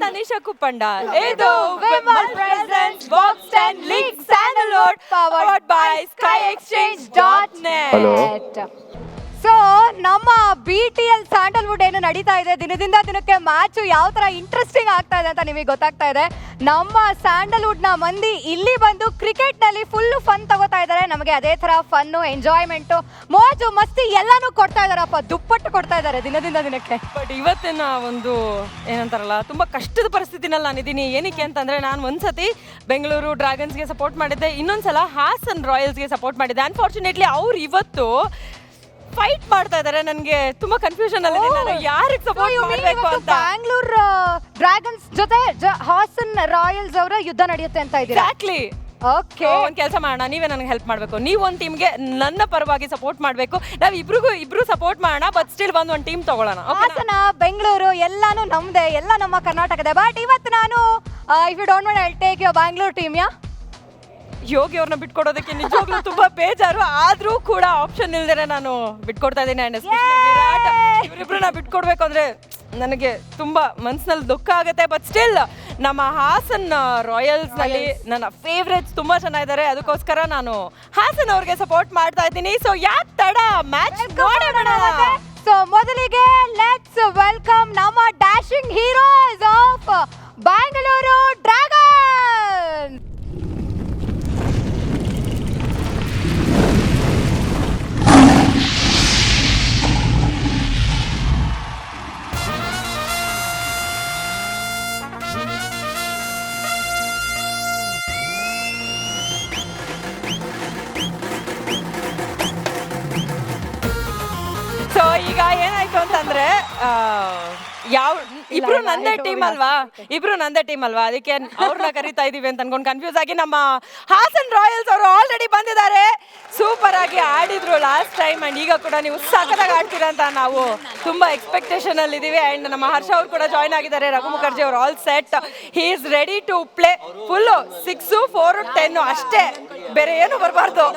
Anisha Kupanda. Edo Vimal presents Box 10 League Sandalwood powered by SkyExchange.net. Hello. So ನಮ್ಮ BTL Sandalwood ಏನು ನಡೀತಾ ಇದೆ, ದಿನದಿಂದ ದಿನಕ್ಕೆ ಮ್ಯಾಚ್ ಯಾವ ತರ ಇಂಟ್ರೆಸ್ಟಿಂಗ್ ಆಗ್ತಾ ಇದೆ ಅಂತ ನಿಮಗೆ ಗೊತ್ತಾಗ್ತಾ ಇದೆ. ನಮ್ಮ ಸ್ಯಾಂಡಲ್ವುಡ್ ನ ಮಂದಿ ಇಲ್ಲಿ ಬಂದು ಕ್ರಿಕೆಟ್ ನಲ್ಲಿ ಫುಲ್ ಫನ್ ತಗೋತಾ ಇದ್ದಾರೆ. ನಮಗೆ ಅದೇ ತರ ಫನ್, ಎಂಜಾಯ್ಮೆಂಟ್, ಮೋಜು ಮಸ್ತಿ ಎಲ್ಲಾನು ಕೊಡ್ತಾ ಇದಾರಪ್ಪ, ದುಪ್ಪಟ್ಟು ಕೊಡ್ತಾ ಇದ್ದಾರೆ ದಿನದಿಂದ ದಿನಕ್ಕೆ. ಬಟ್ ಇವತ್ತಿನ ಒಂದು ಏನಂತಾರಲ್ಲ ತುಂಬಾ ಕಷ್ಟದ ಪರಿಸ್ಥಿತಿನಲ್ಲಿ ನಾನಿದ್ದೀನಿ. ಏನಕ್ಕೆ ಅಂತಂದ್ರೆ ನಾನು ಒಂದ್ಸತಿ ಬೆಂಗಳೂರು ಡ್ರ್ಯಾಗನ್ಸ್ಗೆ ಸಪೋರ್ಟ್ ಮಾಡಿದ್ದೆ, ಇನ್ನೊಂದ್ಸಲ ಹಾಸನ್ ರಾಯಲ್ಸ್ಗೆ ಸಪೋರ್ಟ್ ಮಾಡಿದ್ದೆ. ಅನ್ಫಾರ್ಚುನೇಟ್ಲಿ ಅವ್ರು ಇವತ್ತು ಫೈಟ್ ಮಾಡ್ತಾ ಇದ್ದಾರೆ. ನನಗೆ ತುಂಬಾ ಕನ್ಫ್ಯೂಷನ್ ಅಲ್ಲಿ ನಾನು ಯಾರಿಗೆ ಸಪೋರ್ಟ್ ಮಾಡಬೇಕು ಅಂತ. ಬ್ಯಾಂಗ್ಳೂರ್ ಡ್ರ್ಯಾಗನ್ಸ್ ಜೊತೆ ಹಾಸನ್ ರಾಯಲ್ಸ್ ಅವರ ಯುದ್ಧ ನಡೆಯುತ್ತೆ ಅಂತ ಇದ್ದೀರಾ? ಎಕ್ಸಾಕ್ಟ್ಲಿ. ಓಕೆ, ಒಂದು ಕೆಲಸ ಮಾಡೋಣ, ನೀವೇ ನನಗೆ ಹೆಲ್ಪ್ ಮಾಡಬೇಕು. ನೀವು ಒಂದು ಟೀಮ್ಗೆ ನನ್ನ ಪರವಾಗಿ ಸಪೋರ್ಟ್ ಮಾಡಬೇಕು. ನಾವು ಇಬ್ರು ಸಪೋರ್ಟ್ ಮಾಡೋಣ, ಬಟ್ ಸ್ಟಿಲ್ ಒಂದು ಟೀಮ್ ತಗೊಳ್ಳೋಣ. ಹಾಸನ ಬೆಂಗಳೂರು ಎಲ್ಲಾನು ನಮ್ದೇ, ಎಲ್ಲ ನಮ್ಮ ಕರ್ನಾಟಕದ. ಬಟ್ ಇವತ್ತು ನಾನು if you don't want I take your Bangalore team. Yogi ಅವ್ರನ್ನ ಬಿಟ್ಕೊಡೋದಕ್ಕೆ ನಿಜವಾಗ್ಲೂ ತುಂಬಾ ಬೇಜಾರು, ಆದ್ರೂ ಕೂಡ ಆಪ್ಷನ್ ಇಲ್ದೇನೆ ನಾನು ಬಿಟ್ಕೊಡ್ತಾ ಇದ್ದೀನಿ. ಅಂಡ್ ಎಸ್ಪೆಷಲಿ ವಿರಾಟ್, ಇವರಿಬ್ರನ್ನ ಬಿಟ್ಕೊಡ್ಬೇಕು ಅಂದ್ರೆ ನನಗೆ ತುಂಬಾ ಮನ್ಸಿನಲ್ಲಿ ದುಃಖ ಆಗುತ್ತೆ. ಬಟ್ ಸ್ಟಿಲ್ ನಮ್ಮ ಹಾಸನ್ ರಾಯಲ್ಸ್ ನಲ್ಲಿ ನನ್ನ ಫೇವ್ರೇಟ್ಸ್ ತುಂಬಾ ಚೆನ್ನಾಗಿದ್ದಾರೆ, ಅದಕ್ಕೋಸ್ಕರ ನಾನು ಹಾಸನ್ ಅವ್ರಿಗೆ ಸಪೋರ್ಟ್ ಮಾಡ್ತಾ ಇದ್ದೀನಿ. ಸೊ ಯಾಕೆ ತಡ, ಮ್ಯಾಚ್ ನೋಡೋಣ. ಸೊ ಮೊದಲಿಗೆ ಲೆಟ್ಸ್ ವೆಲ್ಕಮ್ ನಮ್ಮ dashing heroes of Bangalore dragons. So ಈಗ ಏನಾಯ್ತು ಅಂತಂದ್ರೆ ಇಬ್ರು ನಂದೇ ಟೀಮ್ ಅಲ್ವಾ, ಅದಕ್ಕೆ ಅವ್ರನ್ನ ಕರಿತಾ ಇದೀವಿ ಅಂತ ಅನ್ಕೊಂಡು ಕನ್ಫ್ಯೂಸ್ ಆಗಿ ನಮ್ಮ ಹಾಸನ್ ರಾಯಲ್ಸ್ ಅವರು ಆಲ್ರೆಡಿ ಬಂದಿದ್ದಾರೆ. ಸೂಪರ್ ಆಗಿ ಆಡಿದ್ರು ಲಾಸ್ಟ್ ಟೈಮ್, ಅಂಡ್ ಈಗ ಕೂಡ ನೀವು ಸಖತ್ತಾಗಿ ಆಡ್ತೀರಾ ಅಂತ ನಾವು ತುಂಬಾ ಎಕ್ಸ್ಪೆಕ್ಟೇಷನ್ ಅಲ್ಲಿ ಇದೀವಿ. ಅಂಡ್ ನಮ್ಮ ಹರ್ಷ ಅವರು ಕೂಡ ಜಾಯ್ನ್ ಆಗಿದ್ದಾರೆ, ರಘು ಮುಖರ್ಜಿ ಅವರು all set, he is ready to play. Full 6, 4, 10 ಅಷ್ಟೇ, ಬೇರೆ ಏನು ಬರಬಾರ್ದು.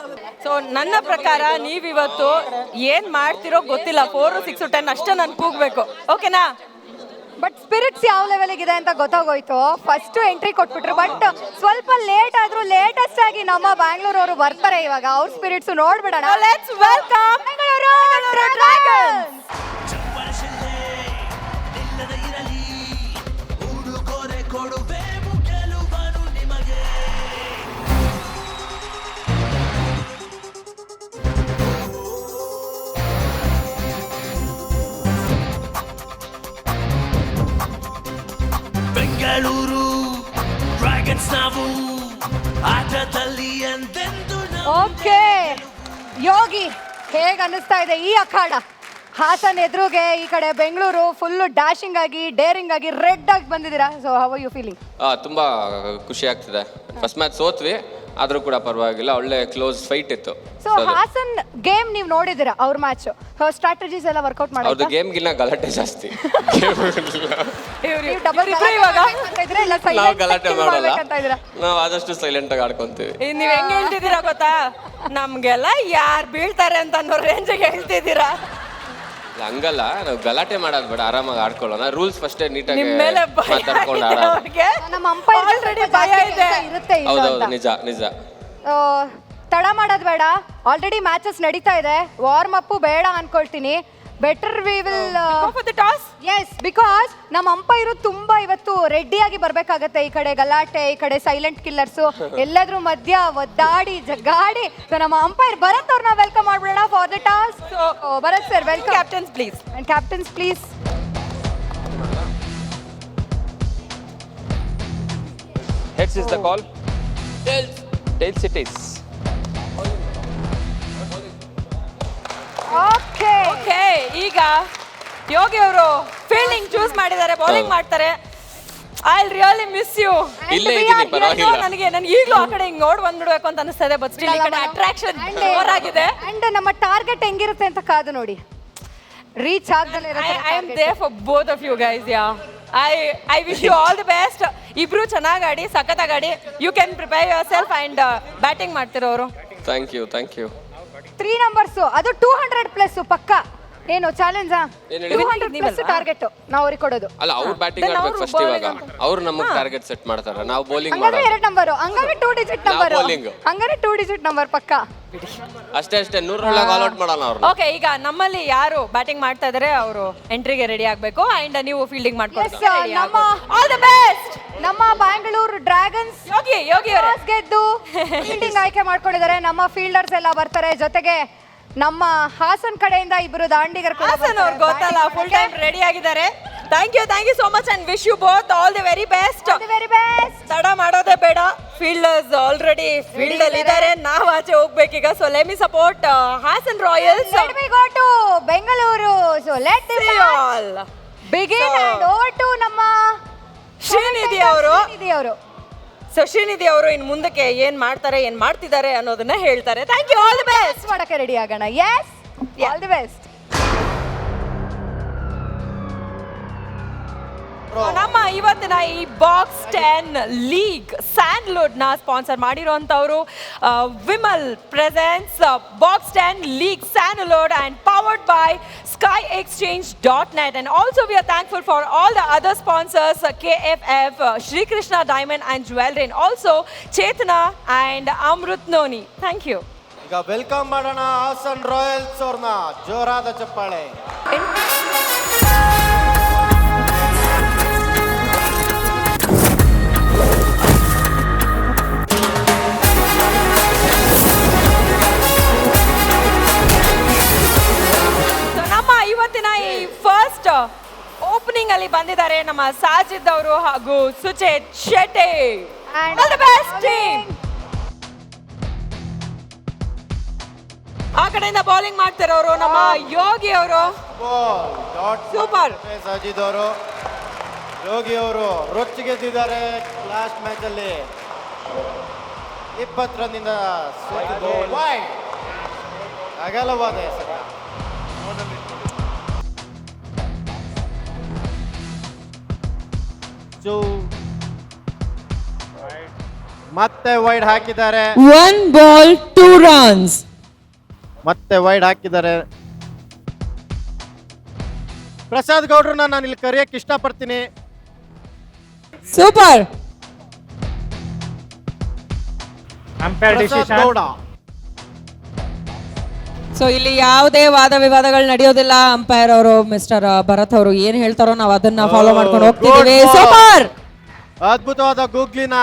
ಸೊ ನನ್ನ ಪ್ರಕಾರ ನೀವಿವತ್ತು ಏನ್ ಮಾಡ್ತಿರೋ ಗೊತ್ತಿಲ್ಲ, 4, 6, 10 ಅಷ್ಟೇ ನಾನು ಕೂಗ್ಬೇಕು, ಓಕೆನಾ? ಬಟ್ ಸ್ಪಿರಿಟ್ಸ್ ಯಾವ ಲೆವೆಲ್ಗೆ ಇದೆ ಅಂತ ಗೊತ್ತಾಗೋಯ್ತು. ಫಸ್ಟ್ ಎಂಟ್ರಿ ಕೊಟ್ಬಿಟ್ರು, ಬಟ್ ಸ್ವಲ್ಪ ಲೇಟ್ ಆದ್ರೂ ಲೇಟೆಸ್ಟ್ ಆಗಿ ನಮ್ಮ ಬ್ಯಾಂಗ್ಳೂರ್ ಅವರು ಬರ್ತಾರೆ. ಇವಾಗ ಅವ್ರ ಸ್ಪಿರಿಟ್ಸ್ ನೋಡ್ಬಿಡೋಣ. Let's welcome Bengaluru Dragons. Bengaluru Dragons ನಾವು ಆಟದಲ್ಲಿ ಎಂದೆಂದು ಓಕೆ ಯೋಗಿ, ಹೇಗ್ ಅನ್ನಿಸ್ತಾ ಇದೆ ಈ ಅಖಾಡ? ಹಾಸನ್ ಎದುರುಗೆ ಈ ಕಡೆ ಬೆಂಗಳೂರು ಫುಲ್ ಡ್ಯಾಶಿಂಗ್ ಆಗಿ, ಡೇರಿಂಗ್ ಆಗಿ, ರೆಡ್ ಆಗಿ ಬಂದಿದ್ದೀರಾ. So how are you feeling? ತುಂಬಾ ಖುಷಿ ಆಗ್ತಿದೆ. ಫಸ್ಟ್ ಮ್ಯಾಚ್ ಸೋತ್ವಿ, ಆದ್ರೂ ಕೂಡ ಪರವಾಗಿಲ್ಲ, ಒಳ್ಳೆ ಕ್ಲೋಸ್ ಫೈಟ್ ಇತ್ತು. ಸೊ ಹಾಸನ್ ಗೇಮ್ ನೀವು ನೋಡಿದಿರಾ, ಅವ್ರ ಮ್ಯಾಚ್ ಸ್ಟ್ರಾಟಜೀಸ್ ಎಲ್ಲ ವರ್ಕೌಟ್ ಅವ್ರದ್ದು ಮಾಡೋದು? ಗೇಮ್ಗಿನ್ನ ಗಲಾಟೆ ಜಾಸ್ತಿ. ನಾವು ಗಲಾಟೆ ಮಾಡಲ್ಲ, ನಾವು ಆದಷ್ಟು ಸೈಲೆಂಟ್ ಆಗಿ ಆಡ್ಕೊಂತೀವಿ. ನೀವ್ ಹೆಂಗ್ ಹೇಳ್ತಿದ್ದೀರಾ ಗೊತ್ತಾ, ನಮ್ಗೆಲ್ಲ ಯಾರು ಬೀಳ್ತಾರೆ ಅಂತ ಅನ್ನೋ ರೇಂಜಿಗೆ ಹೇಳ್ತಿದ್ದೀರಾ. ಹಂಗಲ್ಲ, ನಾವು ಗಲಾಟೆ ಮಾಡೋದು ಬೇಡ, ಆರಾಮಾಗಿ ಆಡ್ಕೊಳ್ಳೋಣ. ರೂಲ್ಸ್ ಫಸ್ಟೇ ನೀಟಾಗಿ ನಿಮ್ ಮೇಲೆ ಭಯ ಮಾತಾಡ್ಕೊಂಡು ಇದೆ ಆಡೋಣ. ಅವ್ರಿಗೆ. ನಮ್ಮ ಅಂಪೈರ್ Already ಭಯ ಇದೆ. ಇರುತ್ತೆ ಇಲ್ಲ ಹೌದೌದು, ಅಂತ. ನಿಜ ನಿಜ. ತಡ ಮಾಡೋದು ಬೇಡ, ಆಲ್ರೆಡಿ ಮ್ಯಾಚಸ್ ನಡೀತಾ ಇದೆ. ವಾರ್ಮ್ ಅಪ್ ಬೇಡ ಅನ್ಕೊಳ್ತೀನಿ. Better we will toss. Yes, because ನಮ್ಮ ಅಂಪೈರು ತುಂಬಾ ಇವತ್ತು ರೆಡಿಯಾಗಿ ಬರ್ಬೇಕಾಗತ್ತೆ. ಈ ಕಡೆ ಗಲಾಟೆ, ಈ ಕಡೆ ಸೈಲೆಂಟ್ ಕಿಲ್ಲರ್ಸು, ಎಲ್ಲಾದ್ರೂ ಮಧ್ಯ ಒದ್ದಾಡಿ ಜಗಾಡಿ. ಸೊ ನಮ್ಮ ಅಂಪೈರ್ ಭರತ್ ಅವ್ರನ್ನ ವೆಲ್ಕಮ್ ಮಾಡ್ಬಿಡೋಣ for the toss. Bharat sir welcome. Captains please. And captains please. Heads is the call. Tails it is. Okay, okay, ಈಗ ಯೋಗಿ ಅವರು ಫೀಲ್ಡಿಂಗ್ ಚೂಸ್ ಮಾಡಿದ್ದಾರೆ, ಬೌಲಿಂಗ್ ಮಾಡ್ತಾರೆ. I really miss you. ಇಲ್ಲೇ ಇದ್ದೀನಿ, ಪರವಾಗಿಲ್ಲ. ನನಗೆ ಈಗಲೂ ಆ ಕಡೆ ಹಿಂಗ್ ನೋಡ್ ಬಂದ್ಬಿಡ್ಬೇಕು ಅಂತ ಅನಿಸ್ತಾ ಇದೆ. ಬಟ್ ಸ್ಟಿಲ್ ಈ ಕಡೆ ಅಟ್ರಾಕ್ಷನ್ ಓವರ್ ಆಗಿದೆ. ಅಂಡ್ ನಮ್ಮ ಟಾರ್ಗೆಟ್ ಹೆಂಗಿರುತ್ತೆ ಅಂತ ಕಾದು ನೋಡಿ. ರೀಚ್ ಆಗ್ದಲೇ I am there for both of you guys. Yeah, I wish you all the best. ಇಬ್ರು ಚೆನ್ನಾಗಿ ಆಡಿ, ಸಖತ್ತಾಗಿ ಆಡಿ. You can prepare yourself. And batting ಮಾಡ್ತಿರೋರು. Thank you. 3 ನಂಬರ್ಸ್, ಅದು 200+ ಪಕ್ಕ. ಏನು ಚಾಲೆಂಜಾ ಏನ್ ಹೇಳಿ? 200 ಟಾರ್ಗೆಟ್ ನಾವು ಅವ್ರಿಗೆ ಕೊಡೋದು. ಅಲ್ಲ ಅವ್ರು ಬ್ಯಾಟಿಂಗ್ Then ಆಡ್ಬೇಕು ಅವ್ರು ಫಸ್ಟ್ ಇವಾಗ ಅವ್ರು ನಮಗೆ ಟಾರ್ಗೆಟ್ ಸೆಟ್ ಮಾಡ್ತಾರೆ ನಾವು ಬೌಲಿಂಗ್ ಹಂಗಾದ್ರೆ ಮಾಡೋದು 2 ನಂಬರ್, ಹಂಗಾದ್ರೆ 2 ಡಿಜಿಟ್ ನಾವು ನಂಬರ್, bowling. ಹಂಗಾದ್ರೆ 2 ಡಿಜಿಟ್ ನಂಬರ್ ಪಕ್ಕ. ಅಷ್ಟೇ 100 ಆಲ್ ಔಟ್ ಮಾಡೋಣ ಅವ್ರನ್ನ. ಓಕೆ, ಈಗ ನಮ್ಮಲ್ಲಿ ಯಾರು ಬ್ಯಾಟಿಂಗ್ ಮಾಡ್ತಾ ಇದಾರೆ ಅವರು ಎಂಟ್ರಿಗೆ ರೆಡಿ ಆಗ್ಬೇಕು ಅಂಡ್ ನೀವು ಫೀಲ್ಡಿಂಗ್ ಮಾಡ್ಕೊಂಡು ನಮ್ಮ ಆಲ್ ದಿ ಬೆಸ್ಟ್. ನಮ್ಮ ಬ್ಯಾಂಗ್ಳೂರ್ ಡ್ರ್ಯಾಗನ್ಸ್ ಯೋಗಿ ಅವರೇ ಟಾಸ್ ಗೆದ್ದು ಫೀಲ್ಡಿಂಗ್ ಆಯ್ಕೆ ಮಾಡ್ಕೊಂಡಿದ್ದಾರೆ. ನಮ್ಮ ಫೀಲ್ಡರ್ಸ್ ಎಲ್ಲ ಬರ್ತಾರೆ, ಜೊತೆಗೆ ನಮ್ಮ ಹಾಸನ್ ಕಡೆಯಿಂದ ಇಬ್ಬರು ದಾಂಡಿಗರು ಕೂಡ ಹಾಸನ್ ಅವ್ರು ಗೊತ್ತಲ್ಲ ಫುಲ್ ಟೈಮ್ ರೆಡಿ ಆಗಿದ್ದಾರೆ. Thank you so much and wish you both all the very best. Very best. ತಡ ಮಾಡೋದೇ ಬೇಡ, ಫೀಲ್ಡರ್ಸ್ ಆಲ್ರೆಡಿ ಫೀಲ್ಡ್ ಅಲ್ಲಿ ಇದ್ದಾರೆ, ನಾವು ಆಚೆ ಹೋಗ್ಬೇಕೀಗ. So let me support Hassan Royals. Let me go to Bengaluru. So let them all begin and over to ನಮ್ಮ ಶ್ರೀನಿಧಿ ಅವರು. ಸೊ ಶ್ರೀನಿಧಿ ಅವರು ಇನ್ನು ಮುಂದಕ್ಕೆ ಏನ್ ಮಾಡ್ತಾರೆ ಏನ್ ಮಾಡ್ತಿದ್ದಾರೆ ಅನ್ನೋದನ್ನ ಹೇಳ್ತಾರೆ. Thank you, all the best. ಮಾಡಕ್ಕೆ ರೆಡಿ ಆಗೋಣ. Yes, all the best. ನಮ್ಮ ಇವತ್ತಿನ ಈ ಬಾಕ್ಸ್ 10 ಲೀಗ್ ಸ್ಯಾಂಡ್ಲ್ವುಡ್ ನ ಸ್ಪಾನ್ಸರ್ ಮಾಡಿರುವಂತವರು Vimal presence box 10 league Sandalwood and powered by skyexchange.net and also we are thankful for all the other sponsors KFF, Shri Krishna Diamond and Jewelry and also Chetana and Amrut Noni. Thank you. ಈಗ welcome ಮಾಡೋಣ Haasan Royals ಅವ್ರನ್ನ. ಜೋರಾದ ಚಪ್ಪಾಳೆ. ನಮ್ಮ ಇವತ್ತಿನ ಈ first opening ಅಲ್ಲಿ ಬಂದಿದ್ದಾರೆ ನಮ್ಮ ಸಾಜಿದ್ ಅವರು ಹಾಗೂ Suchet Shetty. And all the best team. ಆ ಕಡೆಯಿಂದ ಬೌಲಿಂಗ್ ಮಾಡ್ತಿರೋರು ನಮ್ಮ ಯೋಗಿ ಅವರು. Super. ಸಾಜಿದ್ ಅವರು, ಯೋಗಿ ಅವರು ರೊಚ್ಚಿ ಗೆದ್ದಿದ್ದಾರೆ ಲಾಸ್ಟ್ ಮ್ಯಾಚ್ ಅಲ್ಲಿ 20 ರನ್ನಿಂದ ಸೋತಿದ್ದು. ವೈಡ್ ಅಗಲವಾದ ಎಸೆತ. ಮತ್ತೆ ವೈಡ್ ಹಾಕಿದ್ದಾರೆ. 1 ball 2 runs. ಮತ್ತೆ ವೈಡ್ ಹಾಕಿದ್ದಾರೆ. ಪ್ರಸಾದ್ ಗೌಡ್ರನ್ನ ನಾನು ಇಲ್ಲಿ ಕರೆಯಕ್ಕೆ ಇಷ್ಟಪಡ್ತೀನಿ. ಸೂಪರ್. ಪ್ರಸಾದ್ ಗೌಡ. ಸೊ ಇಲ್ಲಿ ಯಾವುದೇ ವಾದ ವಿವಾದಗಳು ನಡೆಯೋದಿಲ್ಲ. ಅಂಪೈರ್ ಅವರು ಮಿಸ್ಟರ್ ಭರತ್ ಅವರು ಏನ್ ಹೇಳ್ತಾರೋ ನಾವು ಅದನ್ನ ಫಾಲೋ ಮಾಡ್ಕೊಂಡು ಹೋಗ್ತಿದ್ದೀವಿ. good ball. ಸೂಪರ್. ಅದ್ಭುತವಾದ ಗೂಗ್ಲಿನ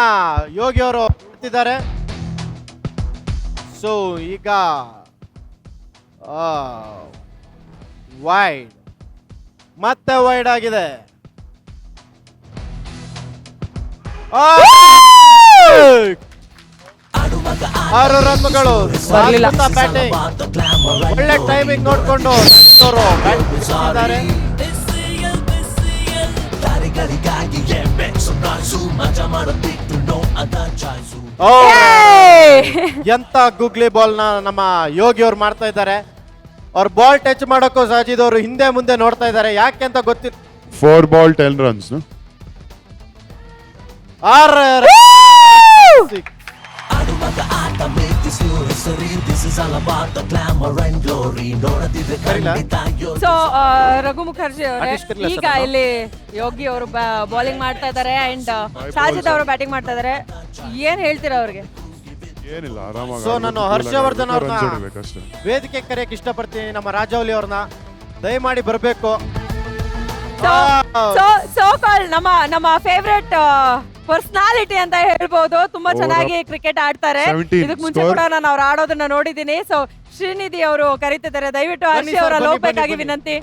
ಯೋಗಿ ಅವರು ಮಾಡ್ತಿದ್ದಾರೆ. ಸೊ ಈಗ ವೈಡ್, ಮತ್ತೆ ವೈಡ್ ಆಗಿದೆ. 6 ರನ್ಗಳು. ಬರ್ಲಿಲ್ಲ. ಬ್ಯಾಟಿಂಗ್ ಒಳ್ಳೆ ಟೈಮಿಂಗ್ ನೋಡ್ಕೊಂಡು ಅವರು ಬ್ಯಾಟಿಂಗ್ ಎಂತ ಗೂಗ್ಲಿ ಬಾಲ್ ನ ನಮ್ಮ ಯೋಗಿ ಅವ್ರು ಮಾಡ್ತಾ ಇದ್ದಾರೆ. ಅವ್ರ ಬಾಲ್ ಟಚ್ ಮಾಡೋಕ್ಕೂ ಸಾಜಿದ್ ಅವರು ಹಿಂದೆ ಮುಂದೆ ನೋಡ್ತಾ ಇದ್ದಾರೆ. ಯಾಕೆ ಅಂತ ಗೊತ್ತಿಲ್ಲ. 4 ball 10 runs. No? 6 so Raghu Mukherjee ಅವರೇ, ಅದಿಷ್ಟಿರ್ಲಿಲ್ಲ ಈಗ ಸರ್ ಇಲ್ಲಿ ಯೋಗಿ ಅವರು ಬೌಲಿಂಗ್ ಮಾಡ್ತಾ ಇದ್ದಾರೆ ಅಂಡ್ ಸಾಜಿದ್ ಅವರು ಬ್ಯಾಟಿಂಗ್ ಮಾಡ್ತಾ ಇದ್ದಾರೆ. ಏನ್ ಹೇಳ್ತೀರಾ ಅವ್ರಿಗೆ? ಏನಿಲ್ಲ, ಆರಾಮಾಗಿ ಸೊ ನಾನು ಹರ್ಷವರ್ಧನ್ runs ಅವ್ರನ್ನ ಹೊಡಿಬೇಕಷ್ಟೇ. ವೇದಿಕೆ ಕರೆಯಕ್ಕೆ ಇಷ್ಟಪಡ್ತೀನಿ. ನಮ್ಮ ರಾಜೌಲಿ ಅವ್ರನ್ನ ದಯಮಾಡಿ ಬರಬೇಕು. ಸೋ ಕಾಲ್ ನಮ್ಮ ಫೇವ್ರೆಟ್ ಪರ್ಸನಾಲಿಟಿ ಅಂತ ಹೇಳ್ಬೋದು. ತುಂಬಾ ಚೆನ್ನಾಗಿ ಕ್ರಿಕೆಟ್ ಆಡ್ತಾರೆ. 17 ಇದಕ್ ಮುಂಚೆ score. ಕೂಡ ನಾನು ಅವ್ರು ಆಡೋದನ್ನ ನೋಡಿದ್ದೀನಿ. ಸೊ ಶ್ರೀನಿಧಿ ಅವರು ಕರೀತಿದ್ದಾರೆ, ದಯವಿಟ್ಟು ಬನ್ನಿ ಹರ್ಷಿ ಸರ್, ಅವರ ಬನ್ನಿ, ಹೋಗ್ಬೇಕಾಗಿ ಬನ್ನಿ. ವಿನಂತಿ.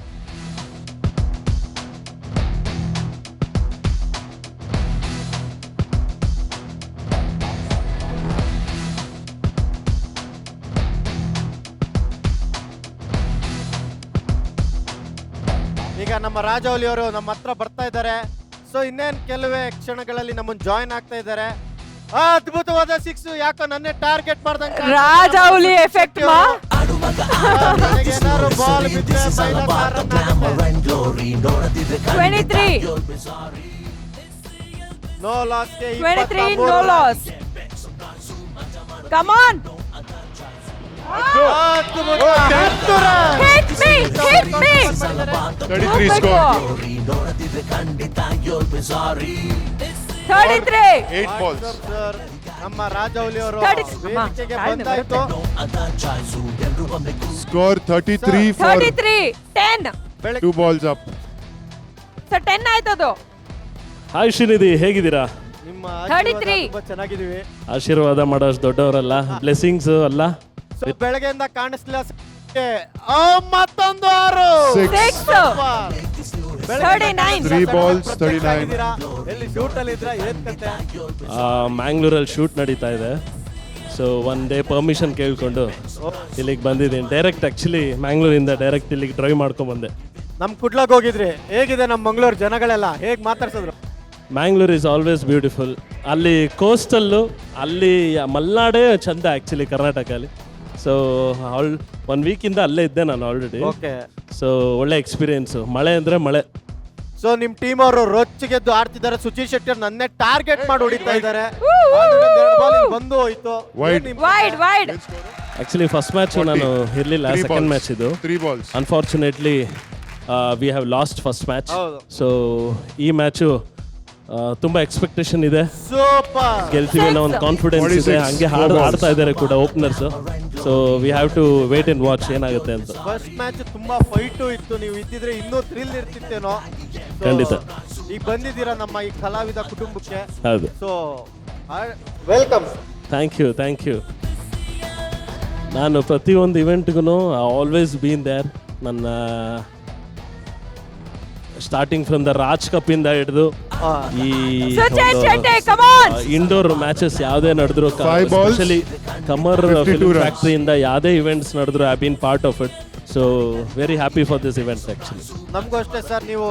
ಈಗ ನಮ್ಮ ರಾಜೌಲಿ ಅವರು ನಮ್ಮ ಹತ್ರ ಬರ್ತಾ ಇದ್ದಾರೆ. ಸೊ ಇನ್ನೇನ್ ಕೆಲವೇ ಕ್ಷಣಗಳಲ್ಲಿ ನಮ್ಮನ್ನು ಜಾಯಿನ್ ಆಗ್ತಾ ಇದ್ದಾರೆ. ಅದ್ಭುತವಾದ 6. ಯಾಕೋ ನನ್ನೇ ಟಾರ್ಗೆಟ್ ಮಾಡ್ದಂಗೆ ರಾಜೌಲಿ ಎಫೆಕ್ಟ್ ಮಾ. ಏನಾದ್ರು ಬಾಲ್ ಬಿದ್ದರೆ -23. No loss. 23 no loss. Come on. Hit me. 33 score. 33. 8 balls. Sir ನಮ್ಮ ರಾಜೌಲಿ ಅವರು 30. ವೇದಿಕೆಗೆ ಅಮ್ಮ, ಬಂದಾಯ್ತು. Score 33 for 33. 10. 2 balls up. Sir 10 ಆಯ್ತದು. ಹಾಯ್ ಶ್ರೀನಿಧಿ, ಹೇಗಿದ್ದೀರಾ? ನಿಮ್ಮ 33. ತುಂಬಾ ಚೆನ್ನಾಗಿದೀವಿ. ಆಶೀರ್ವಾದ ಮಾಡೋಷ್ಟು ದೊಡ್ಡವರಲ್ಲ, ಬ್ಲೆಸ್ಸಿಂಗ್ಸ್ ಅಲ್ಲ. ಸೊ ಬೆಳಗ್ಗೆಯಿಂದ ಕಾಣಿಸ್ಲಿಲ್ಲ ಮತ್ತೊಂದು 6. 6. 39. 3 balls 39. ಎಲ್ಲಿ ಶೂಟ್ ಅಲ್ಲಿ ಇದ್ರ ಏನ್ ಕತೆ? ಮ್ಯಾಂಗ್ಳೂರಲ್ಲಿ ಶೂಟ್ ನಡೀತಾ ಇದೆ. ಸೊ ಒನ್ ಡೇ ಪರ್ಮಿಷನ್ ಕೇಳ್ಕೊಂಡು ಇಲ್ಲಿಗೆ ಬಂದಿದ್ದೀನಿ. ಡೈರೆಕ್ಟ್ ಆ್ಯಕ್ಚುಲಿ ಮ್ಯಾಂಗ್ಳೂರಿಂದ ಡೈರೆಕ್ಟ್ ಇಲ್ಲಿಗೆ ಡ್ರೈವ್ ಮಾಡ್ಕೊಂಬಂದೆ. ನಮ್ ಕುಡ್ಲಾಗ್ ಹೋಗಿದ್ರಿ, ಹೇಗಿದೆ ನಮ್ಮ ಮಂಗಳೂರು ಜನಗಳೆಲ್ಲ ಹೇಗ್ ಮಾತಾಡ್ಸಿದ್ರು? Mangalore is always beautiful. ಅಲ್ಲಿ ಕೋಸ್ಟಲ್ಲು, ಅಲ್ಲಿ ಮಲ್ನಾಡೇ ಚಂದ ಆ್ಯಕ್ಚುಲಿ ಕರ್ನಾಟಕಲ್ಲಿ. ಸೊ 1 ವೀಕಿಂದ ಅಲ್ಲೇ ಇದ್ದೆ ನಾನು ಆಲ್ರೆಡಿ. ಓಕೆ. ಸೊ ಒಳ್ಳೆ ಎಕ್ಸ್ಪೀರಿಯೆನ್ಸು. ಮಳೆ ಅಂದರೆ ಮಳೆ. ಸೊ ನಿಮ್ ಟೀಮ್ ಅವರು ರೊಚ್ಚಿಗೆದ್ದು ಆಡ್ತಿದ್ದಾರೆ. ಸುಚೀಲ್ ಶೆಟ್ಟಿ ಅವ್ರು ನನ್ನೇ ಟಾರ್ಗೆಟ್ ಮಾಡಿ ಹೊಡಿತಾ ಇದ್ದಾರೆ. ಬಂದು ಹೋಯ್ತು. Wide. Wide wide. Actually first match ನಾನು ಇರಲಿಲ್ಲ, 3 ಸೆಕೆಂಡ್ balls. ಮ್ಯಾಚ್ ಇದು. 3 balls. Unfortunately we have lost first match. ಹೌದು. ಸೊ ಈ ಮ್ಯಾಚು ತುಂಬ ಎಕ್ಸ್ಪೆಕ್ಟೇಷನ್ ಇದೆ, ಸೂಪರ್. ಗೆಲ್ತೀವಿ ಅನ್ನೋ ಒಂದು ಕಾನ್ಫಿಡೆನ್ಸ್ 46 ಇದೆ. ಹಂಗೆ ಆಡ್ತಾ ಇದ್ದಾರೆ ಕೂಡ openers. So we have to wait and watch ಏನಾಗುತ್ತೆ ಅಂತ. ಫಸ್ಟ್ ಮ್ಯಾಚ್ ತುಂಬಾ ಫೈಟು ಇತ್ತು. ನೀವು ಇದ್ದಿದ್ರೆ ಇನ್ನೂ ಥ್ರಿಲ್ ಇರ್ತಿತ್ತೇನೋ. So, ಖಂಡಿತ. ಈಗ ಬಂದಿದ್ದೀರಾ ನಮ್ಮ ಈ ಕಲಾವಿದ ಕುಟುಂಬಕ್ಕೆ. ಹೌದು. So welcome. Thank you. ನಾನು ಪ್ರತಿಯೊಂದು ಇವೆಂಟ್ಗೂ ಆಲ್ವೇಸ್ ಬೀನ್ ದೇರ್. ನನ್ನ starting from the Raj cup ಇಂದ ಹಿಡಿದು ಈ Suchet Shetty, come on. Indoor matches ಯಾವುದೇ ನಡೆದ್ರು, 5 balls, ಸ್ಪೆಷಲಿ ಕಮರ್ 52 ಫಿಲ್ಮ್ runs. ಫ್ಯಾಕ್ಟ್ರಿಯಿಂದ ಯಾವುದೇ ಇವೆಂಟ್ಸ್ ನಡೆದ್ರು, I been part of it. So very happy for this events actually. ನಮಗೂ ಅಷ್ಟೇ ಸರ್. ನೀವು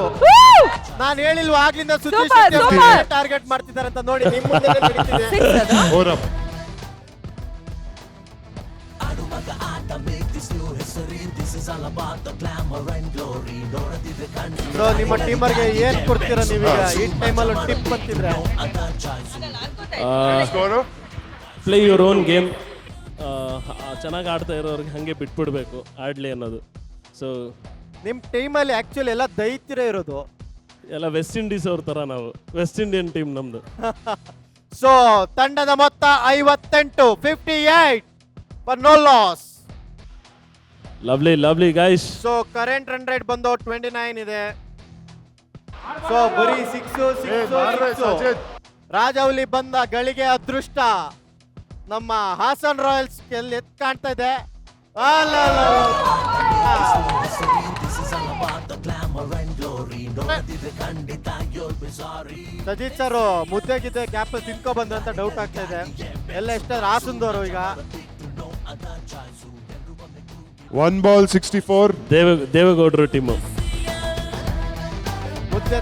ನಾನು ಹೇಳಿಲ್ವಾ ಆಗ್ಲಿಂದ Suchil Super, Shetty super. Target ಮಾಡ್ತಿದ್ದಾರೆ ಅಂತ ನೋಡಿ ನಿಮ್ಮ ಮುಂದೆನೇ ನಡೀತಿದೆ. 6 ಅದು. 4 up. ಸೊ ನಿಮ್ಮ ಟೀಮರ್ಗೆ ಏನ್ ಕೊಡ್ತೀರಾ ನೀವೀಗ ಈ ಟೈಮಲ್ಲಿ ಟಿಪ್ ಅಂತಿದ್ರೆ? Score? Play your own game. ಚೆನ್ನಾಗಿ ಆಡ್ತಾ ಇರೋರಿಗೆ ಹಾಗೆ ಬಿಟ್ಬಿಡ್ಬೇಕು ಆಡಲಿ ಅನ್ನೋದು. ಸೊ ನಿಮ್ಮ ಟೀಮಲ್ಲಿ ಆಕ್ಚುಲಿ ಎಲ್ಲ ದೈತ್ಯರೇ ಇರೋದು. ಎಲ್ಲ ವೆಸ್ಟ್ ಇಂಡೀಸ್ ಅವ್ರ ಥರ ನಾವು, ವೆಸ್ಟ್ ಇಂಡಿಯನ್ ಟೀಮ್ ನಮ್ಮದು. ಸೊ ತಂಡದ ಮೊತ್ತ 58, 58 for no loss. Lovely guys. So current run rate ಬಂದು 29 ಇದೆ. ಸೊ ಬರೀ 6. ರಾಜೌಲಿ ಬಂದ ಗಳಿಗೆ ಅದೃಷ್ಟ ನಮ್ಮ ಹಾಸನ್ ರಾಯಲ್ಸ್ ಎಲ್ಲಿ ಎತ್ ಕಾಣ್ತಾ ಇದೆ. ಸಜಿತ್ ಸರ್ ಮುದ್ದೆಗಿದ್ದೆ ಗ್ಯಾಪ್ ತಿನ್ಕೊ ಬಂದ್ರು ಅಂತ ಡೌಟ್ ಆಗ್ತಾ ಇದೆ. ಎಲ್ಲ ಎಷ್ಟಾದ್ರು ಹಾಸನದವರು ಈಗ 1 ball 64. ದೇವೇಗೌಡರು ಟೀಮು. ಮುದ್ದೆ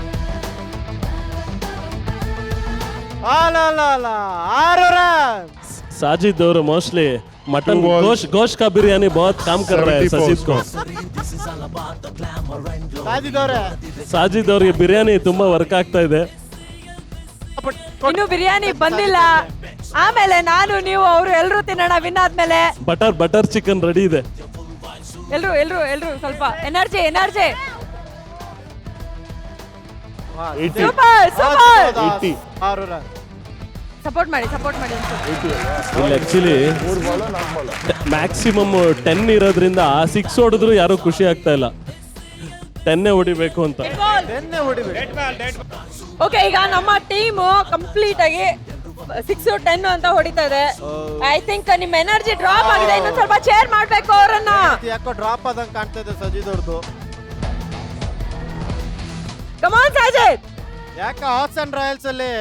6 ರನ್. साजिद और मोस्टली मटन 2 balls. गोश्त का बिरयानी बहुत काम कर रहा है 74 सजीद को. ಸಾಜಿದವ್ರೆ ಸಾಜಿದ್ ಅವ್ರಿಗೆ ಬಿರಿಯಾನಿ ತುಂಬಾ ವರ್ಕ್ ಆಗ್ತಾ ಇದೆ. ಇನ್ನು ಬಿರಿಯಾನಿ ಬಂದಿಲ್ಲ. ಆಮೇಲೆ ನಾನು ನೀವು ಅವರು ಎಲ್ಲರೂ ತಿನ್ನೋಣ ವಿನ್ ಆದ್ಮೇಲೆ. ಬಟರ್ ಚಿಕನ್ ರೆಡಿ ಇದೆ. ಎಲ್ರು ಸ್ವಲ್ಪ ಎನರ್ಜಿ. 80. ಸೂಪರ್ 80. 6 ರನ್. ಸಪೋರ್ಟ್ ಮಾಡಿ ಇಲ್ಲಿ ಆಕ್ಚುಲಿ ಮ್ಯಾಕ್ಸಿಮಮ್ 10 ಇರೋದ್ರಿಂದ 6 ಹೊಡೆದ್ರು ಯಾರು ಖುಷಿ ಆಗ್ತಾ ಇಲ್ಲ. 10 ಹೊಡಿಬೇಕು ಅಂತ. ಬೆನ್ನೆ ಹೊಡಿಬೇಕು. ಓಕೆ, ಈಗ ನಮ್ಮ ಟೀಮು ಕಂಪ್ಲೀಟ್ ಆಗಿ 6, 10 ಅಂತ ಹೊಡಿತಾ ಇದೆ. ಐ ಥಿಂಕ್ ನಿಮ್ಮ ಎನರ್ಜಿ ಡ್ರಾಪ್ ಆಗಿದೆ. ಇನ್ನು ಸ್ವಲ್ಪ ಚೇರ್ ಮಾಡ್ಬೇಕು ಅವರನ್ನ. ಯಾಕೋ ಡ್ರಾಪ್ ಆದಂಗೆ ಕಾಣ್ತಾ ಇದೆ ಸಜಿದ್ ಅವ್ರದ್ದು. ಕಮಾನ್ ಸಾಜಿದ್. ಯಾಕೆ ಹಾಸನ್ ರಾಯಲ್ಸ್ ಅಲ್ಲಿ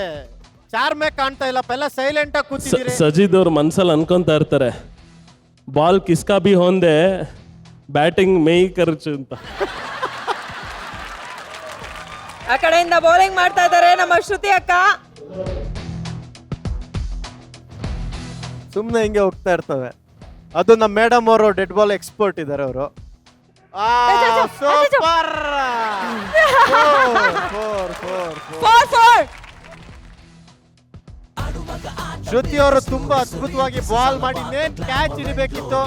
ಚಾರ್ಮೆ ಕಾಣ್ತಾ ಇಲ್ಲ? ಎಲ್ಲ ಸೈಲೆಂಟ್ ಆಗಿ ಕೂತಿದ್ದೀರಿ. ಸಜಿದ್ ಅವ್ರು ಮನ್ಸಲ್ಲಿ ಅನ್ಕೊಂತಾ ಇರ್ತಾರೆ, ಬಾಲ್ ಕಿಸ್ಕಾ ಬಿ ಹೊಂದೆ ಬ್ಯಾಟಿಂಗ್ ಮೇಯ್ ಖರ್ಚು ಅಂತ. ಆ ಕಡೆಯಿಂದ ಬೌಲಿಂಗ್ ಮಾಡ್ತಾ ಇದ್ದಾರೆ ನಮ್ಮ ಶ್ರುತಿ ಅಕ್ಕ. ಸುಮ್ಮನೆ ಹಿಂಗೆ ಹೋಗ್ತಾ ಇರ್ತವೆ. ಅದು ನಮ್ಮ ಮೇಡಮ್ ಅವರು ಡೆಡ್ ಬಾಲ್ ಎಕ್ಸ್ಪರ್ಟ್ ಇದ್ದಾರೆ ಅವರು. ಸೂಪರ್ 4. ಶ್ರುತಿ ಅವರು ತುಂಬಾ ಅದ್ಭುತವಾಗಿ ಬಾಲ್ ಮಾಡಿ ಕ್ಯಾಚ್ ಹಿಡಿಬೇಕಿತ್ತು.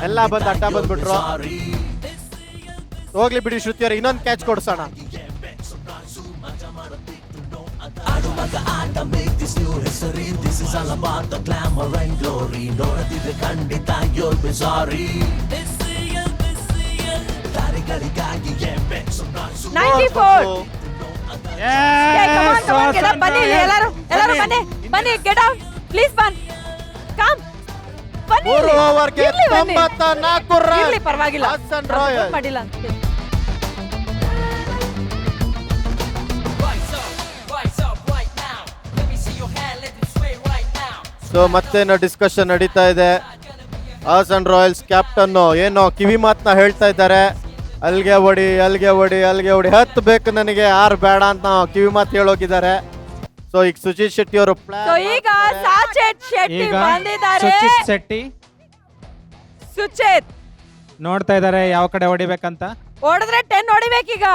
ಎಲ್ಲ ಬಂದು ಅಡ್ಡ ಬಂದ್ಬಿಟ್ರು. ಹೋಗ್ಲಿ ಬಿಡಿ ಶ್ರುತಿ ಅವ್ರಿಗೆ ಇನ್ನೊಂದು ಕ್ಯಾಚ್ ಕೊಡ್ಸೋಣ. ಬನ್ನಿ ಎಲ್ಲರೂ ಬನ್ನಿ ಗೆಟ್ ಔಟ್ ಪ್ಲೀಸ್ ಕಮ್ ಬನ್ನಿ 3 ಓವರ್ಗೆ ಇರ್ಲಿ ಬನ್ನಿ. 94 ಇರ್ಲಿ ರನ್. ಪರವಾಗಿಲ್ಲ ಹಾಸನ್ ನಾವು ರಾಯಲ್ vote ಮಾಡಿಲ್ಲ ಅಂತ ಸೊ ಮತ್ತೇನೋ ಡಿಸ್ಕಷನ್ ನಡೀತಾ ಇದೆ. ಹಾಸನ್ ರಾಯಲ್ಸ್ ಕ್ಯಾಪ್ಟನ್ ಏನೋ ಕಿವಿ ಮಾತನ್ನ ಹೇಳ್ತಾ ಇದ್ದಾರೆ. ಅಲ್ಗೆ ಹೊಡಿ ಹತ್ತು ಬೇಕು ನನಗೆ 6 ಬೇಡ ಅಂತ ಕಿವಿ ಮಾತು ಹೇಳೋಗಿದ್ದಾರೆ. ಸೊ ಈಗ ಸುಜಿತ್ ಶೆಟ್ಟಿ ಅವರು ಸೊ ಈಗ ಸಾಚೇತ್ ಶೆಟ್ಟಿ ಬಂದಿದ್ದಾರೆ. ಸುಚಿತ್ ಶೆಟ್ಟಿ ಸುಚೇತ್ ನೋಡ್ತಾ ಇದ್ದಾರೆ ಯಾವ ಕಡೆ ಹೊಡಿಬೇಕಂತ. ಹೊಡೆದ್ರೆ 10 ಹೊಡಿಬೇಕೀಗ.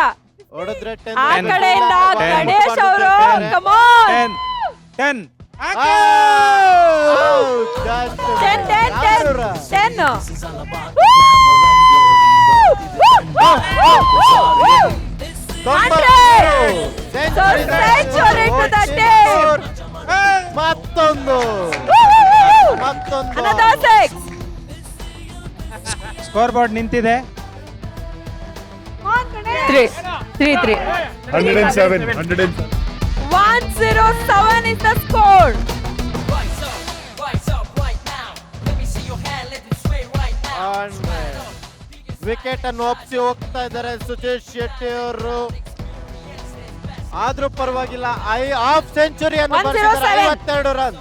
ಹೊಡೆದ್ರೆ ಆ ಕಡೆಯಿಂದ ಗಣೇಶ್ ಅವರು ಕಮಾನ್ 10 ಮತ್ತೊಂದು ಸ್ಕೋರ್ ಬೋರ್ಡ್ ನಿಂತಿದೆ. 3 107. 107 is the score. ವಿಕೆಟ್ ಅನ್ನು ಒಪ್ಸಿ ಹೋಗ್ತಾ ಇದ್ದಾರೆ ಸುಚಿತ್ ಶೆಟ್ಟಿ ಅವರು. ಆದ್ರೂ ಪರವಾಗಿಲ್ಲ, ಹಾಫ್ ಸೆಂಚುರಿ ಅನ್ನು 52 ರನ್.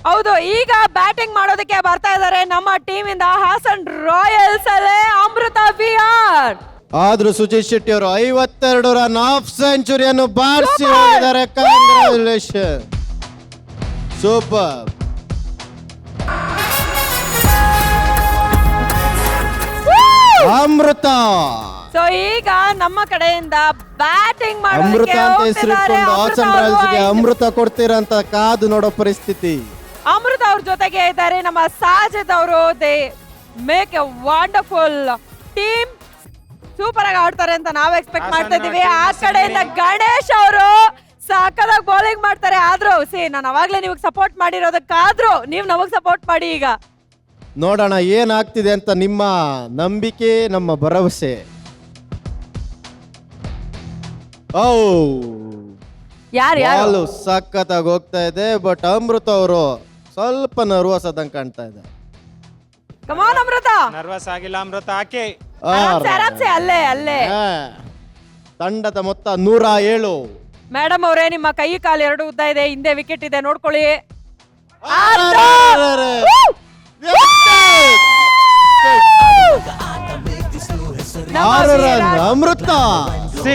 ಹೌದು, ಈಗ ಬ್ಯಾಟಿಂಗ್ ಮಾಡೋದಕ್ಕೆ ಬರ್ತಾ ಇದ್ದಾರೆ ನಮ್ಮ ಟೀಮ್ ಇಂದ ಹಾಸನ್ ರಾಯಲ್ಸ್ ಅಲ್ಲೇ ಅಮೃತ ವಿಆರ್. ಆದ್ರೂ ಸುಜಿತ್ ಶೆಟ್ಟಿ ಅವರು 52 ರನ್ ಹಾಫ್ ಸೆಂಚುರಿಯನ್ನು ಬಾರಿಸಿ ಹೋಗಿದ್ದಾರೆ. Congratulation, super. ಅಮೃತ ಸೊ ಈಗ ನಮ್ಮ ಕಡೆಯಿಂದ ಬ್ಯಾಟಿಂಗ್ ಅಮೃತ ಮಾಡೋದಕ್ಕೆ ಅಂತ ಹೆಸರಿಟ್ಕೊಂಡು ಹಾಸನ್ ರಾಯಲ್ಸ್ಗೆ ಅಮೃತ ಕೊಡ್ತೀರಂತ ಕಾದು ನೋಡೋ ಪರಿಸ್ಥಿತಿ. ಅಮೃತ ಅವ್ರ ಜೊತೆಗೆ ಇದ್ದಾರೆ ನಮ್ಮ ಸಾಜಿದ್ ಅವರು. They make A wonderful team. Super ಆಗಿ ಆಡ್ತಾರೆ ಅಂತ ನಾವು ಎಕ್ಸ್ಪೆಕ್ಟ್ ಮಾಡ್ತಾ ಇದೀವಿ. ಆ ಕಡೆಯಿಂದ ಗಣೇಶ್ ಅವರು ಸಕ್ಕತ್ತಾಗಿ ಬೌಲಿಂಗ್ ಮಾಡ್ತಾರೆ. ಆದ್ರೂ ನಾನು ಅವಾಗ್ಲೇ ನಿಮಗೆ ಸಪೋರ್ಟ್ ಮಾಡಿರೋದಕ್ಕಾದ್ರೂ ನೀವು ನಮಗ್ ಸಪೋರ್ಟ್ ಮಾಡಿ. ಈಗ ನೋಡೋಣ ಏನಾಗ್ತಿದೆ ಅಂತ. ನಿಮ್ಮ ನಂಬಿಕೆ ನಮ್ಮ ಭರವಸೆ. ಬಾಲು ಸಖತ್ತಾಗಿ ಹೋಗ್ತಾ ಇದೆ. ಬಟ್ ಅಮೃತ ಅವರು ಸ್ವಲ್ಪ ನರ್ವಸ್ ಆದಂಗೆ ಕಾಣ್ತಾ ಇದೆ. ಕಮಾನ್ ಅಮೃತ, ನರ್ವಸ್ ಆಗಿಲ್ಲ ಅಮೃತ, ಆಕೆ ಆರಾಮ್ಸೆ ಅಲ್ಲೇ ತಂಡದ ಮೊತ್ತ 107. ಮೇಡಮ್ ಅವರೇ, ನಿಮ್ಮ ಕೈ ಕಾಲು ಎರಡು ಉದ್ದ ಇದೆ, ಹಿಂದೆ ವಿಕೆಟ್ ಇದೆ, ನೋಡ್ಕೊಳ್ಳಿ. ಅಮೃತ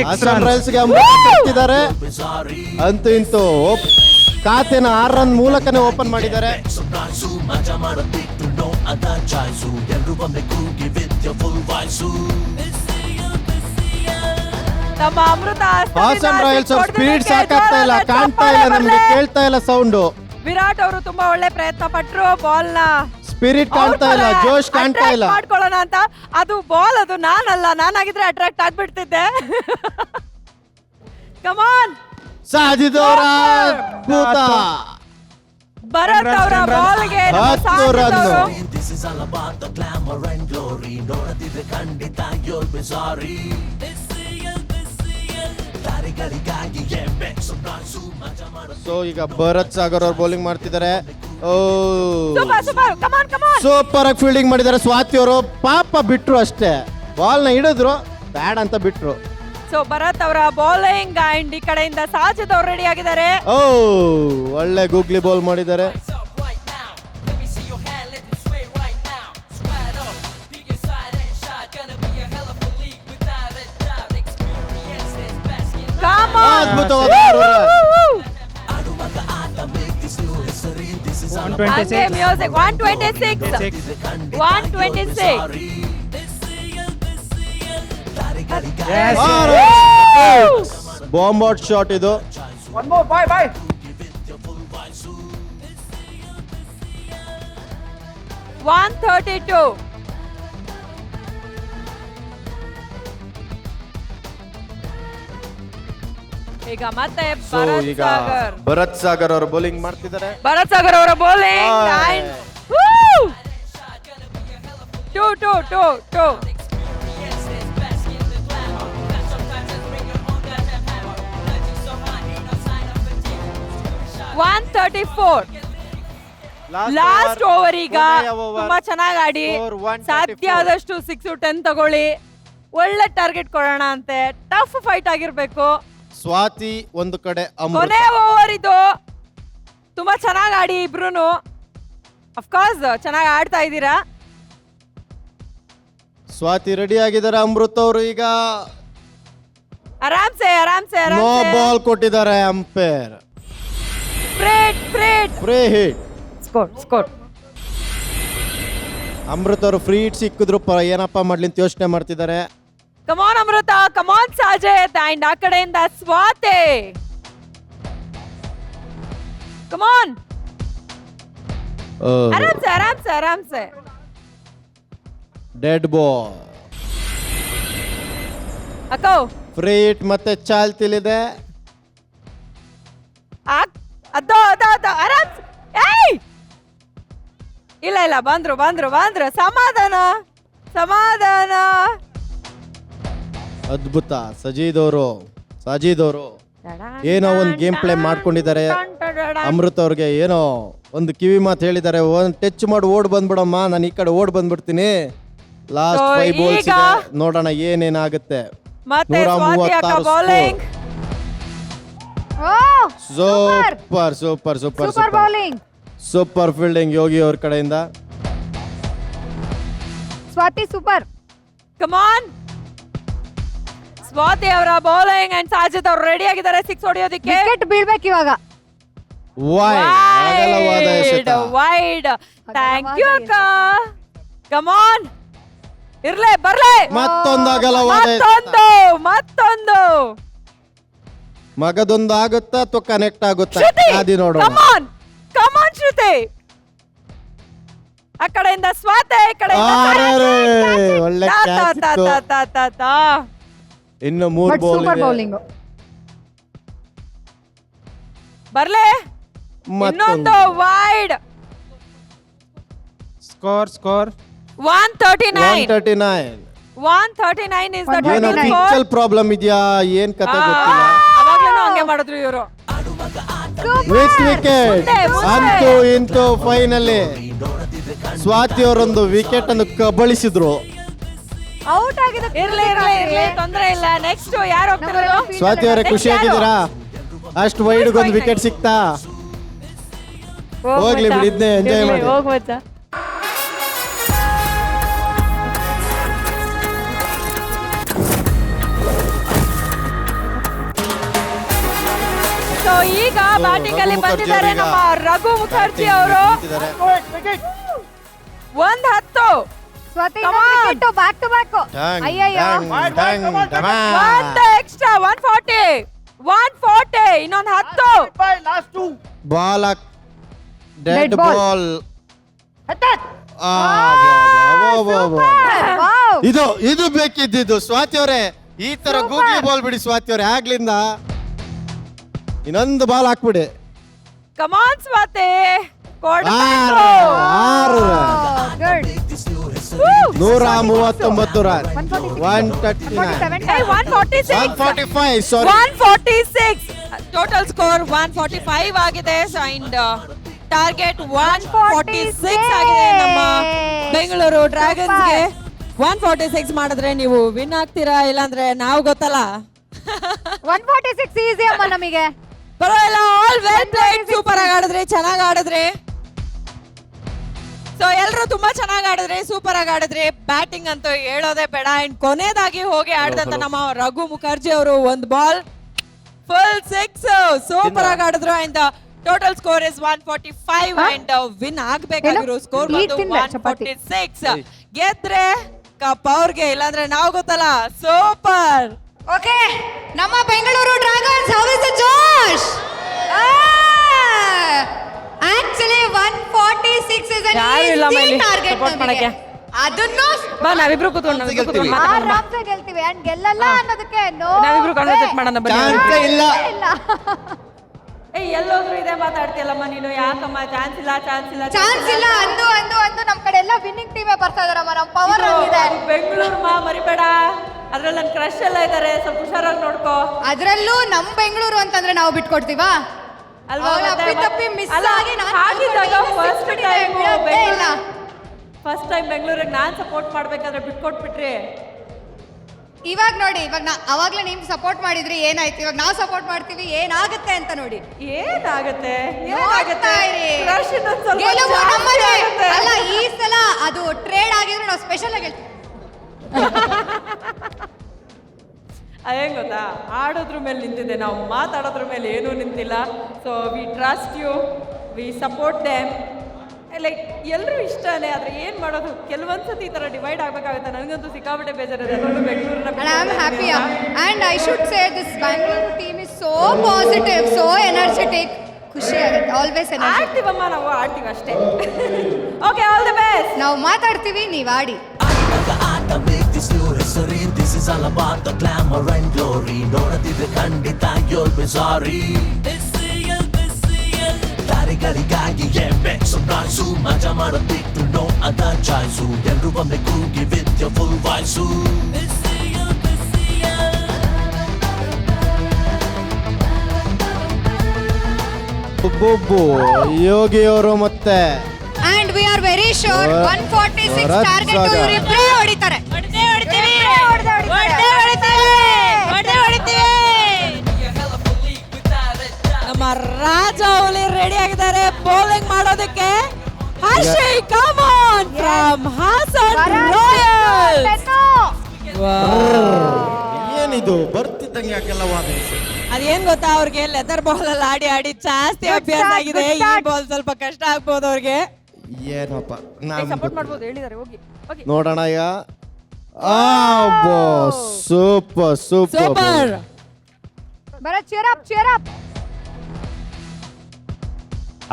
ಹಾಸನ್ ರಾಯಲ್ಸ್ಗೆ ಅಮೃತ ಕೊಟ್ಟಿದ್ದಾರೆ. ಅಂತೂ ಇಂತೂ ಖಾತೆನ 6 ರನ್ ಮೂಲಕನೇ ಓಪನ್ ಮಾಡಿದ್ದಾರೆ. ನಮ್ಮ ಅಮೃತ ಹಾಸನ್ ರಾಯಲ್ಸ್ ಅವ್ರ ಸ್ಪೀಡ್ ಸಾಕಾಗ್ತಾ ಇಲ್ಲ, ಕಾಣ್ತಾ ಇಲ್ಲ, ನಮ್ಗೆ ಕೇಳ್ತಾ ಇಲ್ಲ ಸೌಂಡ್. ವಿರಾಟ್ ಅವರು ತುಂಬಾ ಒಳ್ಳೆ ಪ್ರಯತ್ನ ಪಟ್ರು. ಬಾಲ್ ನ ಸ್ಪಿರಿಟ್ ಕಾಣ್ತಾ ಇಲ್ಲ, ಜೋಶ್ ಕಾಣ್ತಾ ಇಲ್ಲ. ಮಾಡ್ಕೊಳ್ಳೋಣ ಅಂತ ಅದು ಬಾಲ್, ಅದು ನಾನಲ್ಲ. ನಾನಾಗಿದ್ರೆ ಅಟ್ರಾಕ್ಟ್ ಆಗ್ಬಿಡ್ತಿದ್ದೆ. ಕಮಾನ್ ಸಾಜಿದ್ ಅವರ ಅದ್ಭುತ. ಭರತ್ ಅವರ ಬಾಲ್ಗೆ 10 ರನ್. ಸೊ ಈಗ ಭರತ್ ಸಾಗರ್ ಅವ್ರು ಬೌಲಿಂಗ್ ಮಾಡ್ತಿದ್ದಾರೆ. ಸೂಪರ್ ಆಗಿ ಫೀಲ್ಡಿಂಗ್ ಮಾಡಿದ್ದಾರೆ. ಸ್ವಾತಿ ಅವರು ಪಾಪ ಬಿಟ್ರು ಅಷ್ಟೇ, ಬಾಲ್ ನ ಹಿಡಿದ್ರು, ಬ್ಯಾಡ್ ಅಂತ ಬಿಟ್ರು. ಸೊ ಭರತ್ ಅವರ ಬೌಲಿಂಗ್ ಅಂಡ್ ಈ ಕಡೆಯಿಂದ ಸಾಜಿದ್ ಅವ್ರು ರೆಡಿ ಆಗಿದ್ದಾರೆ. ಒಳ್ಳೆ ಗೂಗ್ಲಿ ಬಾಲ್ ಮಾಡಿದ್ದಾರೆ. ಅದ್ಭುತವಾದ 126. ಬಾಂಬ್ ಔಟ್ ಶಾಟ್ ಇದು. $132. ಈಗ ಮತ್ತೆ ಸೊ ಭರತ್ ಈಗ ಸಾಗರ್ ಭರತ್ ಸಾಗರ್ ಅವರು ಬೌಲಿಂಗ್ ಮಾಡ್ತಿದ್ದಾರೆ. ಭರತ್ ಸಾಗರ್ ಅವರ ಬೌಲಿಂಗ್ Hi. 2 134 ಲಾಸ್ಟ್ ಓವರ್ ಈಗ ತುಂಬಾ ಚೆನ್ನಾಗಿ ಆಡಿ ಸಾಧ್ಯ ಆದಷ್ಟು 6 10 ತಗೊಳ್ಳಿ. ಒಳ್ಳೆ ಟಾರ್ಗೆಟ್ ಕೊಡೋಣ ಅಂತೆ. ಟಫ್ ಫೈಟ್ ಆಗಿರ್ಬೇಕು. ಸ್ವಾತಿ ಒಂದು ಕಡೆ, ಅಮೃತ ಕೊನೆ ಓವರ್ ಇದು. ತುಂಬಾ ಚೆನ್ನಾಗಿ ಆಡಿ ಇಬ್ರು. ಅಫ್ಕೋರ್ಸ್ ಚೆನ್ನಾಗಿ ಆಡ್ತಾ ಇದ್ದೀರಾ. ಸ್ವಾತಿ ರೆಡಿ ಆಗಿದ್ದಾರೆ. ಅಮೃತ ಅವರು ಈಗ ಆರಾಮ್ಸೆ ನೋ ಬಾಲ್ ಕೊಟ್ಟಿದ್ದಾರೆ ಅಂಪೇರ್. Free hit. ಸ್ಕೋರ್ ಅಮೃತ ಅವರು ಫ್ರೀ ಹಿಟ್ ಸಿಕ್ಕಿದ್ರು ಏನಪ್ಪಾ ಮಾಡ್ಲಿ ಅಂತ ಯೋಚನೆ ಮಾಡ್ತಿದ್ದಾರೆ. ಕಮಾನ್ ಅಮೃತ, ಕಮಾನ್ ಸಾಜಿದ್, ಅಂಡ್ ಆ ಕಡೆಯಿಂದ ಸ್ವಾತಿ. ಕಮಾನ್ ಆರಾಮ್ಸೆ ಡೆಡ್ ಬಾಲ್. ಅಕ್ಕೋ ಫ್ರೀ ಹಿಟ್ ಮತ್ತೆ ಚಾಲ್ತಿಲಿದೆ. ಅದೋ ಆರಾಮ್. ಏಯ್ ಇಲ್ಲ ಬಂದ್ರು. ಸಮಾಧಾನ. ಅದ್ಭುತ. ಸಾಜಿದ್ ಅವರು ಏನೋ ಒಂದು ಗೇಮ್ ಪ್ಲೇ ಮಾಡ್ಕೊಂಡಿದ್ದಾರೆ. ಅಮೃತ ಅವ್ರಿಗೆ ಏನೋ ಒಂದು ಕಿವಿ ಮಾತು ಹೇಳಿದ್ದಾರೆ. ಒಂದು ಟಚ್ ಮಾಡಿ ಓಡ್ ಬಂದ್ಬಿಡಮ್ಮ, ನಾನು ಈ ಕಡೆ ಓಡ್ ಬಂದ್ಬಿಡ್ತೀನಿ. ಲಾಸ್ಟ್ 5 ಬಾಲ್ಸ್ ನೋಡೋಣ ಏನೇನಾಗುತ್ತೆ. ಮತ್ತೆ ಸ್ವಾತಿ ಅಕ್ಕ bowling. Super bowling, super fielding Yogi ಅವ್ರ ಕಡೆಯಿಂದ. ಸ್ವಾತಿ ಸೂಪರ್. ಕಮಾನ್ ಸ್ವಾತಿ ಅವರ ಬೌಲಿಂಗ್ ಅಂಡ್ ಸಾಜಿದ್ ಅವರು ರೆಡಿ ಆಗಿದ್ದಾರೆ 6 ಹೊಡೆಯೋದಕ್ಕೆ. ವಿಕೆಟ್ ಬೀಳ್ಬೇಕು ಇವಾಗ. ವೈಡ್. ಥ್ಯಾಂಕ್ ಯು ಅಕ್ಕ. ಕಮಾನ್ ಬರ್ಲೆ. ಮತ್ತೊಂದು ಮಗದೊಂದು ಆಗುತ್ತಾ ಅಥವಾ ಕನೆಕ್ಟ್ ಆಗುತ್ತಾ ಅದಿ ನೋಡೋಣ. ಕಮಾನ್ ಶ್ರುತಿ. ಆ ಕಡೆಯಿಂದ ಸ್ವಾತಿ, ಈ ಕಡೆಯಿಂದ ಒಳ್ಳೆ ಇನ್ನು 3 ಸೂಪರ್ ಬಾಲ್ ಬೌಲಿಂಗ್. ಬರ್ಲೆ. ಇನ್ನೊಂದು ವೈಡ್. ಸ್ಕೋರ್ 139 is the ಏನೋ total score. ಪಿಚ್ಚಲ್ ಪ್ರಾಬ್ಲಮ್ ಇದೆಯಾ ಏನ್ ಕತೆ ಗೊತ್ತಿಲ್ಲ. ಅವಾಗ್ಲೂ ಹಂಗೆ ಮಾಡಿದ್ರು ಇವರು. Miss wicket. ಅಂತೂ ಇಂತೂ ಫೈನಲಿ ಸ್ವಾತಿ ಅವರೊಂದು ವಿಕೆಟ್ ಅನ್ನು ಕಬಳಿಸಿದ್ರು. ಔಟ್ ಆಗಿದೆ. ಇರ್ಲಿ ತೊಂದ್ರೆ ಇಲ್ಲ. ನೆಕ್ಸ್ಟ್ ಯಾರು ಹೋಗ್ತಿರೋದು? ಸ್ವಾತಿ ಅವರೇ ಖುಷಿ ಆಗಿದ್ದೀರಾ? ಅಷ್ಟು ವೈಡ್ ಒಂದು ವಿಕೆಟ್ ಸಿಕ್ತಾ? ಹೋಗ್ಲಿ ಬಿಡಿ, ಇದನ್ನೇ ಎಂಜಾಯ್ ಮಾಡಿ. ಹೋಗ್ಬೋದಾ? ಸೊ ಈಗ ಬ್ಯಾಟಿಂಗ್ ಅಲ್ಲಿ ಬಂದಿದ್ದಾರೆ ನಮ್ಮ ರಘು ಮುಖರ್ಜಿ ಅವರು. 110. Swathi wicket back to back. ಅಯ್ಯಯ್ಯೋ, ಒಂದು ಎಕ್ಸ್ಟ್ರಾ 140 ಇನ್ನೊಂದು 10. Ball dead ball. ಇದು ಬೇಕಿದ್ದು ಸ್ವಾತಿ ಅವರೇ. ಈ ತರ ಗೂಗ್ಲಿ ಬಾಲ್ ಬಿಡಿ ಸ್ವಾತಿ ಅವರೇ. ಆಗ್ಲಿಂದ ಇನ್ನೊಂದು ಬಾಲ್ ಹಾಕ್ಬಿಡಿ. ಕಮಾನ್ ಸ್ವಾತಿ. 139 ರನ್. 145 ಸಾರಿ 146 ಟೋಟಲ್ ಸ್ಕೋರ್ 145 ಆಗಿದೆ. ಅಂಡ್ ಟಾರ್ಗೆಟ್ 146 ಆಗಿದೆ ನಮ್ಮ ಬೆಂಗಳೂರು ಡ್ರ್ಯಾಗನ್ಸ್ಗೆ. 146 ಮಾಡಿದ್ರೆ ನೀವು ವಿನ್ ಆಗ್ತೀರಾ, ಇಲ್ಲಾಂದ್ರೆ ನಾವು ಗೊತ್ತಲ್ಲ. 146 ಈಸಿ ಅಮ್ಮ ನಮಗೆ. ಪರವಾಗಿಲ್ಲ. All well played. ಸೂಪರ್ ಆಗಿ ಆಡಿದ್ರಿ, ಚೆನ್ನಾಗಿ ಆಡಿದ್ರಿ. ಸೊ ಎಲ್ಲರೂ ತುಂಬಾ ಚೆನ್ನಾಗಿ ಆಡಿದ್ರಿ, ಸೂಪರ್ ಆಗಿ ಆಡಿದ್ರಿ. ಬ್ಯಾಟಿಂಗ್ ಅಂತೂ ಹೇಳೋದೇ ಬೇಡ. ಅಂಡ್ ಕೊನೆಯದಾಗಿ ಹೋಗಿ ಆಡಿದಂತ ನಮ್ಮ ರಘು ಮುಖರ್ಜಿ ಅವರು ಒಂದು ಬಾಲ್ ಫುಲ್ 6 ಸೂಪರ್ ಆಗಿ ಆಡಿದ್ರು. And total score is 145 and win ಆಗ್ಬೇಕಾಗಿರೋ ಸ್ಕೋರ್ ಬಂದು 146. ಗೆದ್ರೆ ಕಪ್ ಅವ್ರಿಗೆ, ಇಲ್ಲಾಂದ್ರೆ ನಾವು ಗೊತ್ತಲ್ಲ. ಸೂಪರ್. ಓಕೆ, ನಮ್ಮ Bengaluru dragons, how is the Josh? Actually 146 is an ಯಾರು ಇಲ್ಲ easy ಮೈಲಿ target ಸಪೋರ್ಟ್ ಮಾಡಕ್ಕೆ. ಅದನ್ನು ಬಾ ನಾವಿಬ್ರು ಕೂತ್ಕೊಂಡು ಆರಾಮ್ಸೆ ಗೆಲ್ತೀವಿ ಅಂಡ್ ಗೆಲ್ಲಲ್ಲ ಅನ್ನೋದಕ್ಕೆ ನೋ ನಾವಿಬ್ರು ಕಾನ್ವರ್ಸೇಟ್ ಮಾಡೋಣ ಬನ್ನಿ. ಚಾನ್ಸೇ ಇಲ್ಲ. ಏಯ್ ಎಲ್ಲೋದ್ರು ಇದೇ ಮಾತಾಡ್ತೀಯಲ್ಲಮ್ಮ ನೀನು, ಯಾಕಮ್ಮ ಚಾನ್ಸ್ ಇಲ್ಲ ಚಾನ್ಸ್ ಇಲ್ಲ ಚಾನ್ಸ್ ಇಲ್ಲ ಅಂದು ಅಂದು ಅಂದು ನಮ್ ಕಡೆ ಎಲ್ಲ ವಿನ್ನಿಂಗ್ ಟೀಮೇ ಬರ್ತಾ ಇದಾರಮ್ಮ, ನಮ್ ಪವರ್ ಇದೆ. ಬೆಂಗಳೂರು ಮರಿಬೇಡ, ಅದ್ರಲ್ಲಿ ನನ್ನ ಕ್ರಶ್ ಎಲ್ಲ ಇದಾರೆ, ಸ್ವಲ್ಪ ಹುಷಾರಾಗಿ ನೋಡ್ಕೋ. ಅದ್ರಲ್ಲೂ ನಮ್ ಬೆಂಗಳೂರು ಅಂತಂದ್ರೆ ನಾವು ಬಿಟ್ಕೊಡ್ತೀವಾ ಅಲ್ವಾ? ಅವ್ಳು ಮತ್ತೆ ಅಪ್ಪಿ ಮಿಸ್ ಅಲ್ಲ, ಆಗಿ ನಾನು ಹಾಗಿದ್ದಾಗ ಫಸ್ಟ್ ಟೈಮ್ ಇಲ್ಲ. ಫಸ್ಟ್ ಟೈಮ್ ಬೆಂಗಳೂರಿಗೆ ನಾನ್ ಸಪೋರ್ಟ್ ಮಾಡ್ಬೇಕಾದ್ರೆ ಬಿಟ್ಕೊಟ್ಬಿಟ್ರಿ. ಇವಾಗ ನೋಡಿ, ಇವಾಗ ಅವಾಗ್ಲೇ ನೀವು ಸಪೋರ್ಟ್ ಮಾಡಿದ್ರಿ, ಏನಾಯ್ತು? ಇವಾಗ ನಾವು ಸಪೋರ್ಟ್ ಮಾಡ್ತೀವಿ, ಏನಾಗುತ್ತೆ ಅಂತ ನೋಡಿ. ಏನಾಗುತ್ತೆ ನೋಡ್ತಾ ಇರಿ. ಕ್ರಶ್ ಇನ್ನೊಂದ್ ಸ್ವಲ್ಪ ಗೆಲುವು ಜಾಸ್ತಿ ನಮ್ಮದೇ. ಆಗುತ್ತೆ. ಅಲ್ಲ, ಈ ಸಲ ಅದು ಟ್ರೇಡ್ ಆಗಿದ್ರೆ ನಾವು ಸ್ಪೆಷಲ್ ಆಗಿ ಹೇಳ್ತೀವಿ. ಅದೇನ್ ಗೊತ್ತಾ, ಆಡೋದ್ರ ಮೇಲೆ ನಿಂತಿದೆ, ನಾವು ಮಾತಾಡೋದ್ರ ಮೇಲೆ ಏನೂ ನಿಂತಿಲ್ಲ. So we trust you, we support them. Like ಎಲ್ಲರೂ ಇಷ್ಟನೇ, ಆದ್ರೆ ಏನ್ ಮಾಡೋದು, ಕೆಲವೊಂದ್ಸತಿ ಈ ತರ ಡಿವೈಡ್ ಆಗ್ಬೇಕಾಗುತ್ತೆ. ನನಗಂತೂ ಸಿಕ್ಕಾಬಿಟ್ಟೆ ಬೇಜಾರಿದೆ, ಅದರಲ್ಲೂ ಬೆಂಗಳೂರಿನ. And I am happy. And I should say this Bangalore team is so positive, so energetic. ಖುಷಿ ಆಗುತ್ತೆ, ಆಲ್ವೇಸ್ ಎನರ್ಜಿ. ಆಡ್ತೀವಮ್ಮ, ನಾವು ಆಡ್ತೀವಿ ಅಷ್ಟೇ. Okay, all the best. ನಾವು ಮಾತಾಡ್ತೀವಿ, ನೀವು ಆಡಿ. This new history, this is all about the glamour and glory. ನೋಡದಿದ್ರೆ ಖಂಡಿತ you'll be sorry. ದಾರಿಗಳಿಗಾಗಿ ಎಬ್ಬೆಕ್ಸು ಪ್ರಾಯ್ಸು, ಮಜಾ ಮಾಡೋದಿಟ್ಟು ನೋ ಅದರ್ ಚಾಯ್ಸು. ಎಲ್ರು ಒಮ್ಮೆ ಕೂಗಿ with your full voice. ಬೊಬ್ಬು ಯೋಗಿಯವರು ಮತ್ತೆ And we are very sure 146 target ಇವರಿಬ್ಬರೇ ಹೊಡಿತಾರೆ. ನಮ್ಮ ರಾಜ ಹುಲಿ ರೆಡಿ ಆಗಿದ್ದಾರೆ ಬೌಲಿಂಗ್ ಮಾಡೋದಕ್ಕೆ. Harshi, come on from Hassan Royals. ಏನಿದು ಬರ್ತಿದ್ದಂಗೆ ಯಾಕೆಲ್ಲ ವಾದಿಸಿ? ಅದೇನ್ ಗೊತ್ತಾ, ಅವ್ರಿಗೆ ಲೆದರ್ ಬಾಲ್ ಅಲ್ಲಿ ಆಡಿ ಆಡಿ ಜಾಸ್ತಿ ಅಭ್ಯಾಸ ಆಗಿದೆ. ಈ ಬಾಲ್ ಸ್ವಲ್ಪ ಕಷ್ಟ ಆಗ್ಬೋದು ಅವ್ರಿಗೆ. ಏನಪ್ಪ ಸಪೋರ್ಟ್ ಮಾಡ್ಬೋದು, ಹೇಳಿದ್ದಾರೆ. ಹೋಗಿ ಹೋಗಿ ನೋಡೋಣ ಈಗ. Super super super. Bharath, cheer up.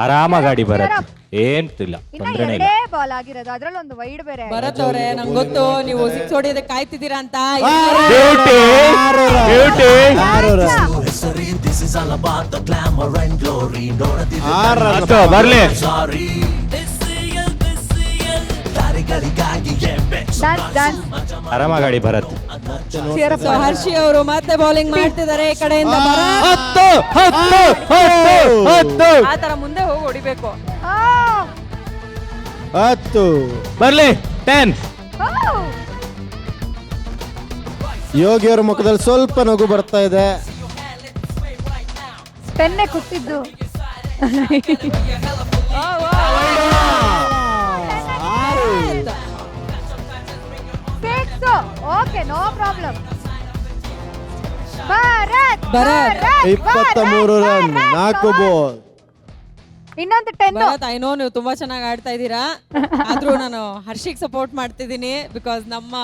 ಆರಾಮಾಗಿ ಬರತ್ತೆ, ಏನಿಲ್ಲ ಇನ್ನ ತೊಂದರೆನೇ ಇಲ್ಲ. ಎರಡೇ ಬಾಲ್ ಆಗಿರೋದು, ಅದ್ರಲ್ಲಿ ಒಂದು ವೈಡ್ ಬೇರೆ. ಭರತ್ ಅವರೇ, ನಂಗೆ ಗೊತ್ತು ನೀವು ಸಿಕ್ಸ್ ಹೊಡಿಯೋದಕ್ಕೆ ಕಾಯ್ತಿದ್ದೀರಾ ಅಂತ. History, this is all about the glamour and glory. ನೋಡದಿದ್ರೆ ಬರ್ಲಿ. sorry. ದಾರಿಗಳಿಗಾಗಿ ಎಬ್ಬೆಕ್ಸು Dance. ಆರಾಮಾಗಿ ಭರತ್. ಸೊ ಹರ್ಷಿ ಅವರು ಮತ್ತೆ ಬೌಲಿಂಗ್ ಮಾಡ್ತಿದ್ದಾರೆ ಈ ಕಡೆಯಿಂದ. ಆ ತರ ಮುಂದೆ ಹೋಗಿ ಹೊಡಿಬೇಕು. 10 ಬರ್ಲಿ 10. ಯೋಗಿಯವರ ಮುಖದಲ್ಲಿ ಸ್ವಲ್ಪ ನಗು ಬರ್ತಾ ಇದೆ. ಪೆನ್ನೆ ಕುಟ್ಟಿದ್ದು. Okay, no problem. Bharat 23 run, 4 ball. ಇನ್ನೊಂದು 10. ಭರತ್, ಐ ನೋ ನೀವು ತುಂಬಾ ಚೆನ್ನಾಗಿ ಆಡ್ತಾ ಇದ್ದೀರಾ, ಆದ್ರೂ ನಾನು ಹರ್ಷಿಗೆ ಸಪೋರ್ಟ್ ಮಾಡ್ತಿದ್ದೀನಿ. ಬಿಕಾಸ್ ನಮ್ಮ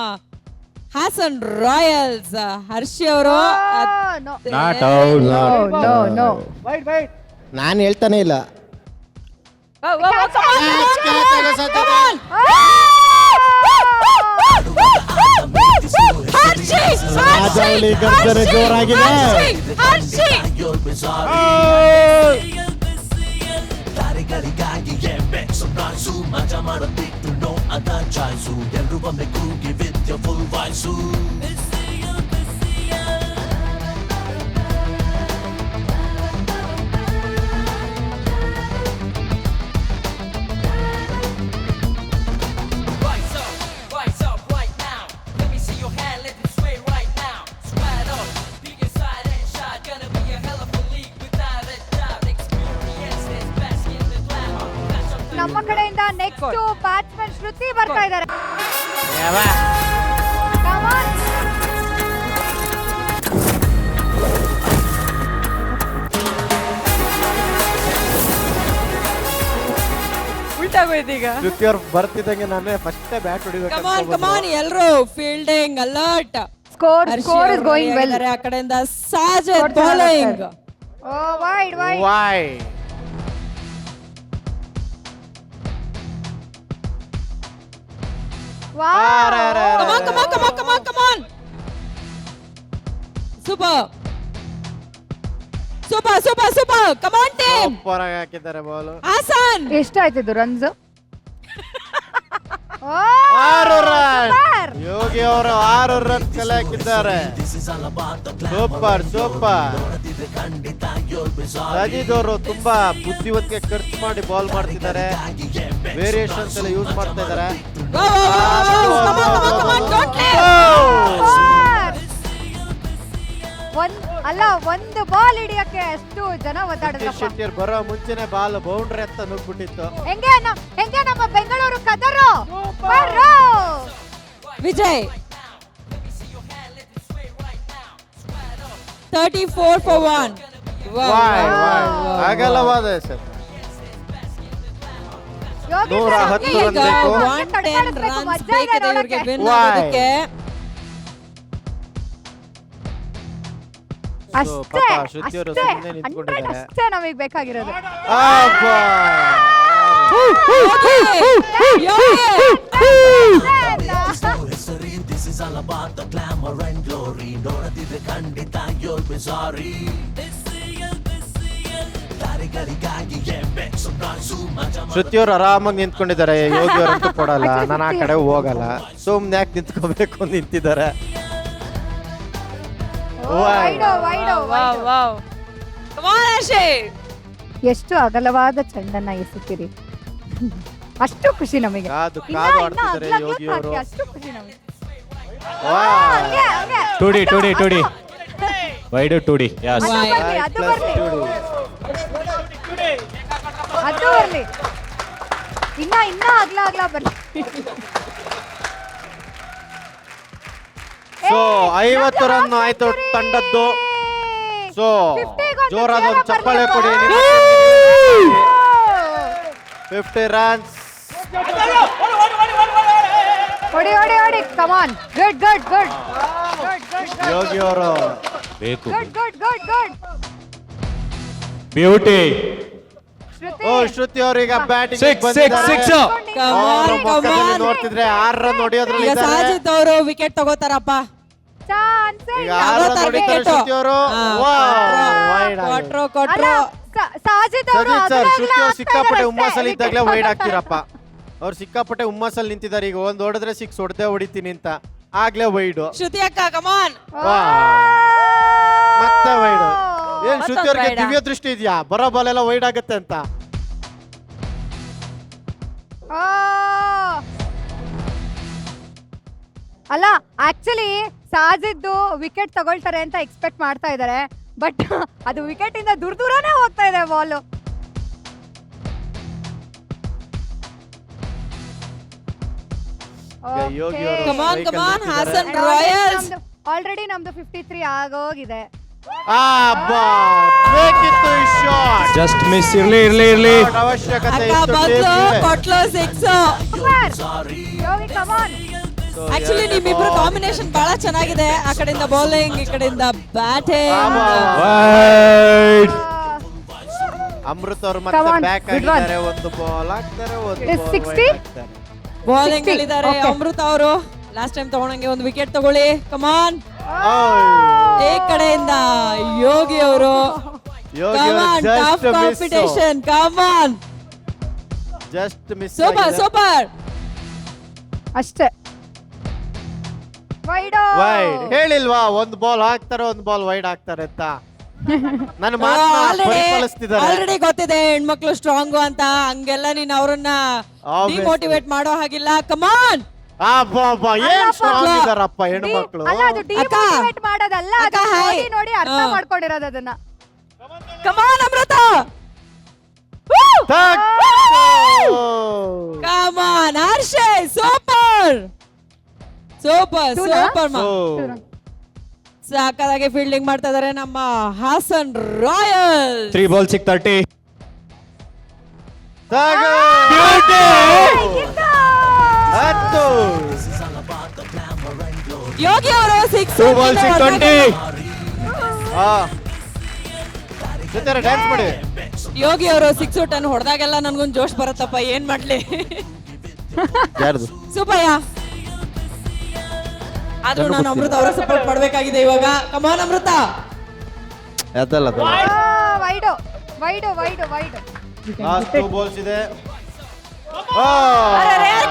ಹಾಸನ್ ರಾಯಲ್ಸ್ ಹರ್ಷಿ ಅವರು ನಾಟ್ ಔಟ್. ನೋ. ನಾನು ಹೇಳ್ತಾನೆ ಇಲ್ಲ. ರಾಜವಲಿ ಗರ್ಜನೆ ಜೋರಾಗಿದೆ. you'll be sorry. ದಾರಿಗಳಿಗಾಗಿ ಎಬ್ಬೆಕ್ಸು ಪ್ರಾಯ್ಸು, ಮಜಾ ಮಾಡೋದಿಟ್ಟು ನೋ ಅದರ್ ಚಾಯ್ಸು. ಎಲ್ರು ಒಮ್ಮೆ ಕೂಗಿ with your full voice. ನಮ್ಮ ಕಡೆಯಿಂದ ನೆಕ್ಸ್ಟ್ ಬ್ಯಾಟ್ಸ್ಮನ್ ಶ್ರುತಿ ಬರ್ತಾ ಇದ್ದಾರೆ. Come on. ಉಲ್ಟಾಗೋಯ್ತು ಈಗ. ಶ್ರುತಿಯವ್ರು ಬರ್ತಿದ್ದಂಗೆ ನಾನೇ ಫಸ್ಟ್ ಬ್ಯಾಟ್ ಕಮಾನ್ ಕಮಾನ್, ಎಲ್ರು fielding alert. Score is going well. ಆ ಕಡೆಯಿಂದ ಸಾಜಿದ್ ಬೌಲಿಂಗ್. Wide. ವಾಯ್. Wow come on. Super. Come on team. Super ಆಗಿ ಹಾಕಿದ್ದಾರೆ ಬಾಲ್. Hasan. ಎಷ್ಟಾಯ್ತಿದ್ದು ರನ್ಸ್? 6 ರನ್. ಯೋಗಿ ಅವರು 6 ರನ್ ಕಲೆ ಹಾಕಿದ್ದಾರೆ. ಸೂಪರ್. ಸಜಿದ್ ಅವರು ತುಂಬಾ ಬುದ್ಧಿವಂತಿಕೆ ಖರ್ಚು ಮಾಡಿ ಬಾಲ್ ಮಾಡ್ತಿದ್ದಾರೆ. ವೇರಿಯೇಷನ್ಸ್ ಎಲ್ಲ ಯೂಸ್ ಮಾಡ್ತಾ ಇದ್ದಾರೆ. Come on, don't let. ಒಂದು ಬಾಲ್ ಹಿಡಿಯಕ್ಕೆ ಎಷ್ಟು ಜನ ಒದ್ದಾಡಿದ್ರಪ್ಪ. ಶೆಟ್ಟಿ ಬರೋ ಮುಂಚೆನೆ ಬಾಲ್ ಬೌಂಡ್ರಿ ಅಂತ ನುಗ್ಬಿಟ್ಟಿತ್ತು. ಹೆಂಗೆ ನಮ್ಮ ಬೆಂಗಳೂರು ಕದರು ವಿಜಯ್ 34 for 1. ಅಗಲವಾದ ಸರ್. 110 ರನ್ ಬೇಕು. 110 runs ಬೇಕಿದೆ ಇವ್ರಿಗೆ ವಿನ್ Why? ಆಗೋದಕ್ಕೆ. ಅಷ್ಟೇ ಪಾಪ ಶ್ರುತಿ ಅವರು ಸುಮ್ಮನೆ ನಿಂತ್ಕೊಂಡಿದ್ದಾರೆ. ಅಷ್ಟೇ ನಮಗೆ ಬೇಕಾಗಿರೋದು. This is all about the glamour and glory. ನೋಡದಿದ್ರೆ ಖಂಡಿತ you'll be sorry. ಶ್ರುತಿ ಅವರು ಆರಾಮಾಗಿ ನಿಂತ್ಕೊಂಡಿದ್ದಾರೆ. ಯೋಗಿ ಅವರಂತೂ ಕೊಡಲ್ಲ. ನಾನು ಆ ಕಡೆ ಹೋಗಲ್ಲ. ಸುಮ್ನೆ ಯಾಕೆ ನಿಂತ್ಕೋಬೇಕು ನಿಂತಿದ್ದಾರೆ. Come on Ashay. ಎಷ್ಟು ಅಗಲವಾದ ಚೆಂಡನ್ನ ಎಸೆತೀರಿ. ಅಷ್ಟು ಖುಷಿ ನಮಗೆ. ಕಾದು ಇನ್ನ ಆಡ್ತಿದ್ದಾರೆ ಅಗಲ ಯೋಗಿ ಅವರು. ಹಾಕಿ ಅಷ್ಟು ಖುಷಿ ನಮಗೆ. ವಾಹ್. ಟುಡಿ ವೈಡ್ ಟುಡಿ ಯಸ್ ಅದು ಬರ್ಲಿ. ಇನ್ನ ಅಗಲ ಬರ್ಲಿ. ಸೊ 50 ರನ್ ಆಯ್ತು ತಂಡದ್ದು. ಸೊ ಜೋರಾದ ಒಂದು ಚಪ್ಪಾಳೆ ಕೊಡಿ. 50 ರನ್ಸ್. ಹೊಡಿ ಕಮ್ ಆನ್. ಗುಡ್ ಯೋಗಿ ಅವರು ಬೇಕು ಗುಡ್ ಬ್ಯೂಟಿ ಶ್ರುತಿ ಅವರು ಈಗ ಬ್ಯಾಟಿಂಗ್ ನೋಡ್ತಿದ್ರೆ 6 ರನ್ ಹೊಡೆಯೋದ್ರಲ್ಲಿ ಈಗ ಸಾಜಿದ್ ಅವರು ವಿಕೆಟ್ ತಗೋತಾರಪ್ಪ. ಈಗ 6 ರನ್ ಹೊಡಿತಾರೆ ಶ್ರುತಿ ಅವರು. ಕೊಟ್ರು. ಸಾಜಿದ್ ಸರ್ ಶ್ರುತಿ ಅವರು ಸಿಕ್ಕಾಪಟ್ಟೆ ಹುಮ್ಮಸ್ಸಲ್ಲಿ ಇದ್ದಾಗಲೇ ವೈಡ್ ಆಗ್ತಿರಪ್ಪ. ಅವ್ರು ಸಿಕ್ಕಾಪಟ್ಟೆ ಹುಮ್ಮಸ್ಸಲ್ಲಿ ನಿಂತಿದ್ದಾರೆ. ಈಗ ಒಂದ್ ಹೊಡೆದ್ರೆ 6 ಹೊಡೆದೇ ಹೊಡಿತೀನಿ ಅಂತ ಆಗ್ಲೇ ವೈಡು. ಶ್ರುತಿ ಅಕ್ಕ ಕಮಾನ್. ಮತ್ತೆ ವೈಡು. ಏನ್ ಶ್ರುತಿ ಅವ್ರಿಗೆ ದಿವ್ಯ ದೃಷ್ಟಿ ಇದೆಯಾ? ಬರೋ ಬಾಲ್ ಎಲ್ಲ ವೈಡ್ ಆಗತ್ತೆ ಅಂತ. ಅಲ್ಲ ಆಕ್ಚುಲಿ ಸಾಜಿದ್ದು ವಿಕೆಟ್ ತಗೊಳ್ತಾರೆ ಅಂತ ಎಕ್ಸ್ಪೆಕ್ಟ್ ಮಾಡ್ತಾ ಇದ್ದಾರೆ. ಬಟ್ ಅದು ವಿಕೆಟ್ ಇಂದ ದೂರನೇ ಹೋಗ್ತಾ ಇದೆ ಬಾಲ್. ಯೋಗಿ ಅವರು Come on, Hasan Royals. Already ನಮ್ದು 53 ಆಗೋಗಿದೆ. ಬೇಕಿತ್ತು ಈ ಶಾಟ್. ಜಸ್ಟ್ ಮಿಸ್ ಇರ್ಲಿ ಅವಶ್ಯಕತೆ ಅಕ್ಕ ಇತ್ತು. ಬದಲು ಕೊಟ್ಲು 6. Yogi come on. ಆಕ್ಚುಲಿ ನಿಮ್ಮಿಬ್ರು ಕಾಂಬಿನೇಷನ್ ಬಹಳ ಚೆನ್ನಾಗಿದೆ. ಆ ಕಡೆಯಿಂದ ಬೌಲಿಂಗ್, ಈ ಕಡೆಯಿಂದ ಬ್ಯಾಟಿಂಗ್. ಅಮೃತ್ ಅವರು ಮತ್ತೆ ಬ್ಯಾಕ್ ಆಗಿದ್ದಾರೆ. ಒಂದು ಬಾಲ್ ಹಾಕ್ತಾರೆ, ಒಂದು ಬಾಲ್ 60? ಹಾಕ್ತಾರೆ. ಬೌಲಿಂಗ್ ಗಳಿದ್ದಾರೆ ಅಮೃತ್ ಅವರು. ಲಾಸ್ಟ್ ಟೈಮ್ ತಗೊಂಡಂಗೆ ಒಂದು ವಿಕೆಟ್ ತಗೊಳ್ಳಿ. ಕಮಾನ್. ಈ ಕಡೆಯಿಂದ ಯೋಗಿ ಅವರು. ಯೋಗಿ ಕಮಾನ್, ಟಫ್ ಕಾಂಪಿಟೇಷನ್. ಕಮಾನ್, ಜಸ್ಟ್ ಮಿಸ್. ಸೂಪರ್. ಅಷ್ಟೇ. ವೈಡ್ ಹೇಳಿಲ್ವಾ ಒಂದು ಬಾಲ್ ಹಾಕ್ತಾರೆ, ಒಂದು ಬಾಲ್ ವೈಡ್ ಹಾಕ್ತಾರೆ ಅಂತ. ನನ್ನ ಮಾತನ್ನ ಪರಿಪಾಲಿಸ್ತಿದ್ದಾರೆ. ಆಲ್ರೆಡಿ ಗೊತ್ತಿದೆ ಹೆಣ್ಮಕ್ಳು ಸ್ಟ್ರಾಂಗು ಅಂತ. ಹಂಗೆಲ್ಲ ನೀನ್ ಅವ್ರನ್ನ ಡಿಮೋಟಿವೇಟ್ ಮಾಡೋ ಹಾಗಿಲ್ಲ. ಕಮಾನ್. ಏನ್ ಸ್ಟ್ರಾಂಗ್ ಇದಾರಪ್ಪ ಹೆಣ್ಮಕ್ಳು. ಅಲ್ಲ ಅದು ಡಿಮೋಟಿವೇಟ್ ಮಾಡೋದಲ್ಲ, ಅದು ನೋಡಿ ಅರ್ಥ ಮಾಡ್ಕೊಂಡಿರೋದು ಅದನ್ನ. ಕಮಾನ್ ಅಮೃತ. ಕಮಾನ್ ಹರ್ಷೇ. ಸೂಪರ್ ಸಾಕಾಗಿ ಫೀಲ್ಡಿಂಗ್ ಮಾಡ್ತಾ ಇದಾರೆ ನಮ್ಮ ಹಾಸನ್ ರಾಯಲ್. 3 balls 630. ಯೋಗಿ ಅವರು 2 balls 620. ಡ್ಯಾನ್ಸ್ ಮಾಡಿ. ಯೋಗಿ ಅವರು 6 10 ಹೊಡೆದಾಗೆಲ್ಲ ನನ್ಗೊಂದು ಜೋಶ್ ಬರುತ್ತಪ್ಪ. ಏನ್ ಮಾಡ್ಲಿ. ಯಾರ್ದು? ಸೂಪಯ್ಯ ಆದ್ರೂ ನಾನು ಅಮೃತ ಅವರ ಸಪೋರ್ಟ್ ಮಾಡ್ಬೇಕಾಗಿದೆ ಇವಾಗ. ಕಮಾನ್ ಅಮೃತ. ಎತ್ತಲ್ಲ wide wide wide wide. Last 2 balls ಇದೆ.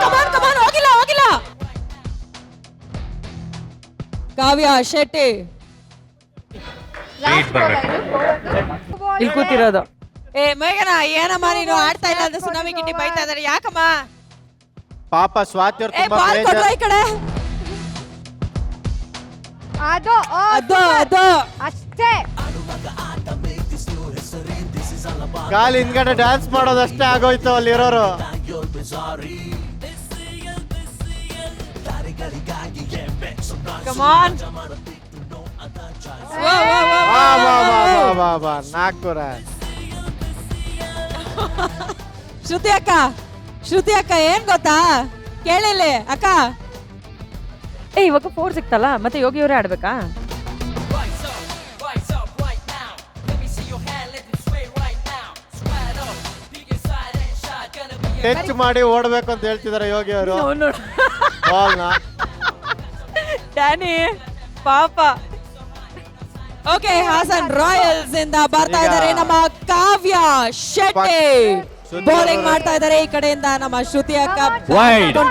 ಕಮಾನ್ ಕಮಾನ್, ಹೋಗಿಲ್ಲ ಹೋಗಿಲ್ಲ. ಕಾವ್ಯ ಶೆಟ್ಟಿ ಇಲ್ಲಿ ಕೂತಿರೋದು. ಮೇಘನ ಏನಮ್ಮ ನೀನು ಆಡ್ತಾ ಇಲ್ಲ ಅಂತ ಸುನಾಮಿ ಗಿಟ್ಟಿ ಬೈತಾ ಇದಾರೆ, ಯಾಕಮ್ಮ? ಪಾಪ ಸ್ವಾತಿ ಅವ್ರು ತುಂಬಾ ಬಾಲ್ ಕೊಡ್ರ ಈ ಕಡೆ. ಅದು ಅದು ಅದು ಅಷ್ಟೇ. ಕಾಲ್ ಹಿಂದ್ಗಡೆ ಡ್ಯಾನ್ಸ್ ಮಾಡೋದಷ್ಟೇ ಆಗೋಯ್ತು ಅಲ್ಲಿರೋರು. ಕಮಾನ್. ನಾಲ್ಕು ಶ್ರುತಿ ಅಕ್ಕ, ಶ್ರುತಿ ಅಕ್ಕ ಏನ್ ಗೊತ್ತಾ, ಕೇಳಿಲ್ಲ ಅಕ್ಕ. ಇವಾಗ 4 ಸಿಕ್ತಲ್ಲ, ಮತ್ತೆ ಯೋಗಿ ಅವರೇ ಆಡ್ಬೇಕಾ? ಟಚ್ ಮಾಡಿ ಓಡ್ಬೇಕು ಅಂತ ಹೇಳ್ತಿದಾರೆ ಯೋಗಿ ಅವರು ಬಾಲ್ನ. ಡ್ಯಾನಿ ಪಾಪ. ಓಕೆ, ಹಾಸನ್ ರಾಯಲ್ಸ್ ಇಂದ ಬರ್ತಾ ಇದ್ದಾರೆ ನಮ್ಮ ಕಾವ್ಯ ಶೆಟ್ಟಿ. ಬೌಲಿಂಗ್ ಮಾಡ್ತಾ ಇದ್ದಾರೆ ಈ ಕಡೆಯಿಂದ ನಮ್ಮ ಶ್ರುತಿ ಅಕ್ಕ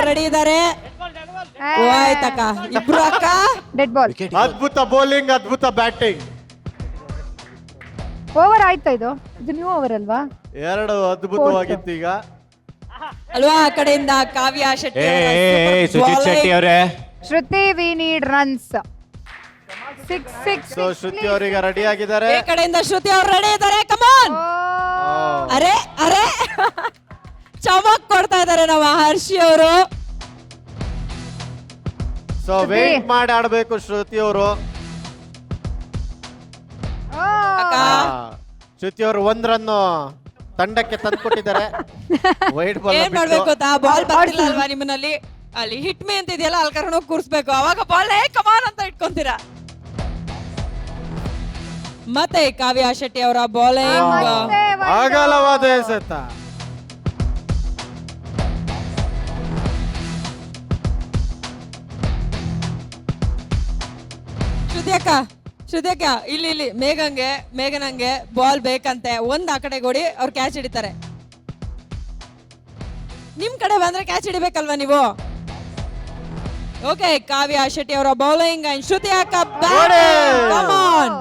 ರೆಡಿ ಇದ್ದಾರೆ. ಆಯ್ತಕ್ಕ, ಇಬ್ರು ಅಕ್ಕ. Dead ball. ಅದ್ಭುತ ಬೌಲಿಂಗ್, ಅದ್ಭುತ ಬ್ಯಾಟಿಂಗ್. ಓವರ್ ಆಯ್ತಾ ಇದು? ಇದು ನ್ಯೂ ಓವರ್ ಅಲ್ವಾ? 2 ಅದ್ಭುತವಾಗಿತ್ತು ಈಗ ಅಲ್ವಾ? ಆ ಕಡೆಯಿಂದ ಕಾವ್ಯ ಶೆಟ್ಟಿ. ಸುಜಿತ್ ಶೆಟ್ಟಿ ಅವರೇ, ಶ್ರುತಿ ವಿ ನೀಡ್ ರನ್ಸ್. 6 ಸೊ ಶ್ರುತಿ ಅವರಿಗೆ ರೆಡಿ ಆಗಿದ್ದಾರೆ. ಈ ಕಡೆಯಿಂದ ಶ್ರುತಿ ಅವ್ರು ರೆಡಿ ಇದ್ದಾರೆ. ಕಮಾನ್. ಅರೆ ಅರೆ ಚಮಕ್ ಕೊಡ್ತಾ ಇದ್ದಾರೆ ನಮ್ಮ ಹರ್ಷಿ ಅವರು. ಸೊ ವೇಟ್ ಮಾಡಿ ಆಡ್ಬೇಕು ಶ್ರುತಿ ಅವರು. ಶ್ರುತಿ ಅವರು 1 ರನ್ ತಂಡಕ್ಕೆ ತಂದ್ಕೊಟ್ಟಿದ್ದಾರೆ. ವೈಟ್ ಬಾಲ್ ಏನ್ ಮಾಡ್ಬೇಕು ಗೊತ್ತಾ, ಬಾಲ್ ಬರ್ತಿಲ್ಲ ಅಲ್ವಾ ನಿಮ್ಮನಲ್ಲಿ, ಅಲ್ಲಿ ಹಿಟ್ ಮೇ ಅಂತ ಇದೆಯಲ್ಲ, ಅಲ್ಲಿ ಕರ್ಕೊಂಡು ಹೋಗಿ ಕೂರಿಸ್ಬೇಕು. ಅವಾಗ ಬಾಲ್ ಕಮಾನ್ ಅಂತ ಇಟ್ಕೊಂತೀರಾ. ಮತ್ತೆ ಕಾವ್ಯ ಶೆಟ್ಟಿ ಅವರ ಬೌಲಿಂಗ್ ಅಗಲವಾದ ಎಸೆತ. ಶ್ರುತಿ ಅಕ್ಕ ಇಲ್ಲಿ ಮೇಘನಂಗೆ ಬಾಲ್ ಬೇಕಂತೆ. ಒಂದ್ ಆ ಕಡೆ ಕೊಡಿ, ಅವ್ರು ಕ್ಯಾಚ್ ಹಿಡಿತಾರೆ. ನಿಮ್ ಕಡೆ ಬಂದ್ರೆ ಕ್ಯಾಚ್ ಹಿಡಿಬೇಕಲ್ವಾ ನೀವು? ಓಕೆ, ಕಾವ್ಯ ಶೆಟ್ಟಿ ಅವರ ಬೌಲಿಂಗ್ ಅಂಡ್ ಶ್ರುತಿ ಅಕ್ಕ come on.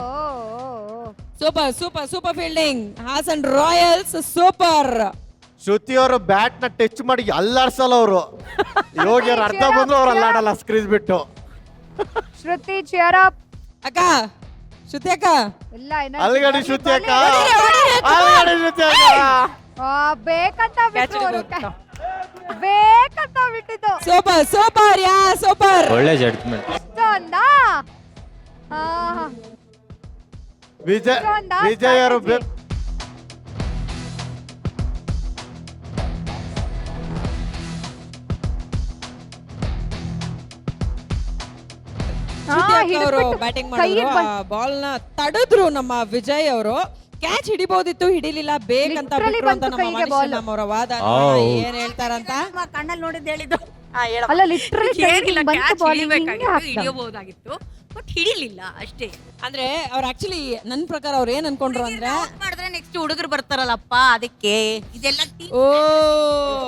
Super super super fielding. Hassan Royals super. Shruti ಅವರು ಬ್ಯಾಟ್ ನ ಟಚ್ ಮಾಡಿ ಅಲ್ಲಾಡ್ಸಲ್ಲ ಅವರು. ಯೋಗಿ ಅವ್ರು ಅರ್ಧ ಬಂದ್ರು ಅವ್ರು ಅಲ್ಲಾಡಲ್ಲ ಸ್ಕ್ರೀಸ್ ಬಿಟ್ಟು. ಶ್ರುತಿ ಚಿಯರ್ ಅಪ್. ಅಕ್ಕ ಶ್ರುತಿ ಅಕ್ಕ ಇಲ್ಲ ಅಲ್ಗಡಿ ಶ್ರುತಿ ಅಕ್ಕ, ಅಲ್ಗಡಿ ಶ್ರುತಿ ಅಕ್ಕ. ಬೇಕಂತ ಬೇಕಂತ ಬಿಟ್ಟಿದ್ದು. Super super yeah super. ಒಳ್ಳೆ ಜಡ್ಜ್ಮೆಂಟ್. ವಿಜಯ್ ಅವರು ಬ್ಯಾಟಿಂಗ್ ಮಾಡಿದ್ರು, ಬಾಲ್ ನ ತಡೆದ್ರು ನಮ್ಮ ವಿಜಯ್ ಅವರು. ಕ್ಯಾಚ್ ಹಿಡಿಬಹುದಿತ್ತು, ಹಿಡಿಲಿಲ್ಲ, ಬೇಕಂತ ಬಿಟ್ರು ಅಂತ ನಮ್ಮ ಮನುಷ್ಯ ಅವರ ವಾದ. ಏನ್ ಹೇಳ್ತಾರಂತ ಕಣ್ಣಲ್ಲಿ ನೋಡಿದ್ದು ಹೇಳಿದ್ದು. ಅಲ್ಲ ಲಿಟರಲಿ ಹಿಡಿಯಬಹುದಾಗಿತ್ತು, ಬಟ್ ಹಿಡಿಲಿಲ್ಲ ಅಷ್ಟೇ. ಅಂದ್ರೆ ಅವ್ರು ಆಕ್ಚುಲಿ ನನ್ ಪ್ರಕಾರ ಅವ್ರು ಏನ್ ಅನ್ಕೊಂಡ್ರು ಅಂದ್ರೆ, ಮಾಡಿದ್ರೆ ನೆಕ್ಸ್ಟ್ ಹುಡುಗರು ಬರ್ತಾರಲ್ಲಪ್ಪ ಅದಕ್ಕೆ ಇದೆಲ್ಲ ಓ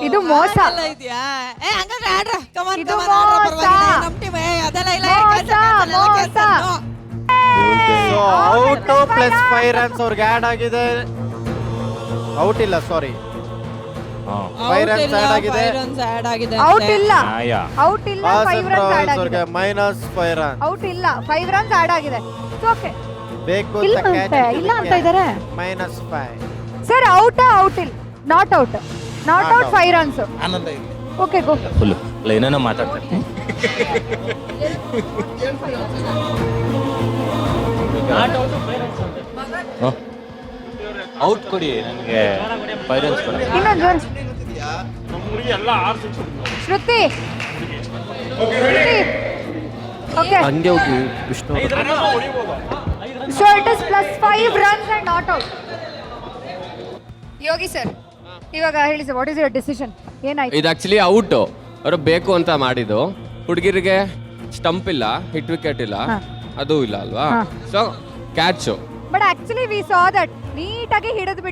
ಇದು ಮೋಸ ಇದೆಯಾ? ಹಂಗಾದ್ರೆ ಆಡ್ರ ಕಮಾನ್ ಇದು ಕಮಾನ್ ಆಡ್ರ, ಪರವಾಗಿಲ್ಲ, ನಮ್ ಟೀಮ್ ಅದೆಲ್ಲ ಇಲ್ಲ. ಔಟ್ ಪ್ಲಸ್ 5 ರನ್ಸ್ ಅವ್ರಿಗೆ ಆಡ್ ಆಗಿದೆ. ಔಟ್ ಇಲ್ಲ, ಸಾರಿ, 5 ರನ್ಸ್ ಆಡ್ ಆಗಿದೆ. ಔಟ್ ಇಲ್ಲ, ಔಟ್ ಇಲ್ಲ, 5 ರನ್ಸ್ ಆಡ್ ಆಗಿದೆ. Minus 5 run. ಔಟ್ ಇಲ್ಲ, 5 ರನ್ಸ್ ಆಡ್ ಆಗಿದೆ. ಓಕೆ, ಬೇಕು ಇಲ್ಲ ಅಂತ ಅಂತ ಇಲ್ಲ ಅಂತ ಇದ್ದಾರೆ. ಮೈನಸ್ 5. ಸರ್ ಔಟ್ ಇಲ್ಲ, not out, not out 5 runs. ಆನಂದ ಇದೆ. ಓಕೆ ಗೋ. ಫುಲ್ ಅಲ್ಲ ಏನೇನೋ ಮಾತಾಡ್ತಾರೆ. ಔಟ್ ಕೊಡಿ ನನಗೆ, 5 ರನ್ಸ್ ಕೊಡಿ. ಇನ್ನೊಂದು ಶ್ರುತಿ ಓಕೆ, ಹಂಗೆ ಹೋಗಿ Vishnu. So it is plus 5 runs and not out. Yogi sir, ಇವಾಗ ಹೇಳಿ sir, what is your decision? ಏನಾಯ್ತು ಇದು ಆಕ್ಚುಲಿ ಔಟ್, ಅವರು ಬೇಕು ಅಂತ ಮಾಡಿದ್ದು. ಹುಡುಗಿರಿಗೆ ಸ್ಟಂಪ್ ಇಲ್ಲ, ಹಿಟ್ ವಿಕೆಟ್ ಇಲ್ಲ, ಅದು ಇಲ್ಲ ಅಲ್ವಾ? So catch but actually we saw that ನೀಟಾಗಿ ಹಿಡಿದು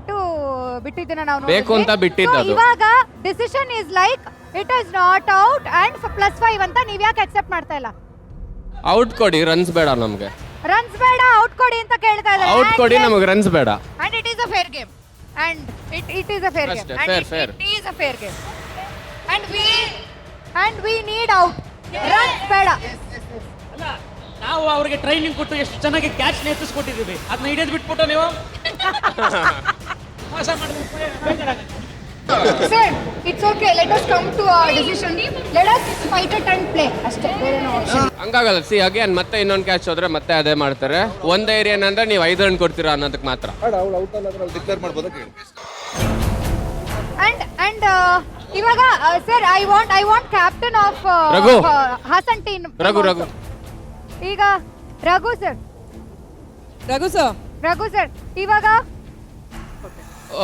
ಬಿಟ್ಟಿದ್ದನ್ನ ನಾವು ಬೇಕು ಅಂತ ಬಿಟ್ಟಿದ್ದು ಅದು. ಇವಾಗ decision is like it is not out and +5 ಅಂತ ನೀವ್ ಯಾಕೆ ಅಕ್ಸೆಪ್ಟ್ ಮಾಡ್ತಾ ಇಲ್ಲ? ಔಟ್ ಕೊಡಿ, ರನ್ಸ್ ಬೇಡ ನಮ್ಗೆ. ರನ್ಸ್ ಬೇಡ, ಔಟ್ ಕೊಡಿ ಅಂತ ಕೇಳ್ತಾ ಇದ್ದಾರೆ. ಔಟ್ ಕೊಡಿ, ನಮಗೆ ರನ್ಸ್ ಬೇಡ. And it is a fair game and it is a fair game ಅಷ್ಟೇ, and fair. It is a fair game and we need out. Runs ಬೇಡ. ನಾವು ಅವ್ರಿಗೆ ಟ್ರೈನಿಂಗ್ ಕೊಟ್ಟು ಎಷ್ಟು ಚೆನ್ನಾಗಿ ಕ್ಯಾಚ್ ನೇತಿಸ್ಕೊಟ್ಟಿದ್ದೀವಿ, ಅದನ್ನ ಹಿಡಿದು ಬಿಟ್ಬಿಟ್ಟು ನೀವು ಮೋಸ ಮಾಡಿದ್ರೆ sir it's okay, let us come to our decision. Let us fight it and play ಅಷ್ಟೇ, ಬೇರೆ ನೋ ಆಪ್ಷನ್. ಹಂಗಾಗಲ್ಲ. ಸಿ ಅಗೇನ್ ಮತ್ತೆ ಇನ್ನೊಂದು ಕ್ಯಾಚ್ ಹೋದ್ರೆ ಮತ್ತೆ ಅದೇ ಮಾಡ್ತಾರೆ. ಒಂದೇ ಏರಿಯಾ ಏನಂದ್ರೆ ನೀವು 5 ರನ್ ಕೊಡ್ತೀರಾ ಅನ್ನೋದಕ್ಕೆ ಮಾತ್ರ. ಅಂಡ್ ಇವಾಗ sir I want captain of Raghu. Hassan team. Raghu ಈಗ ರಘು ಸರ್ ಇವಾಗ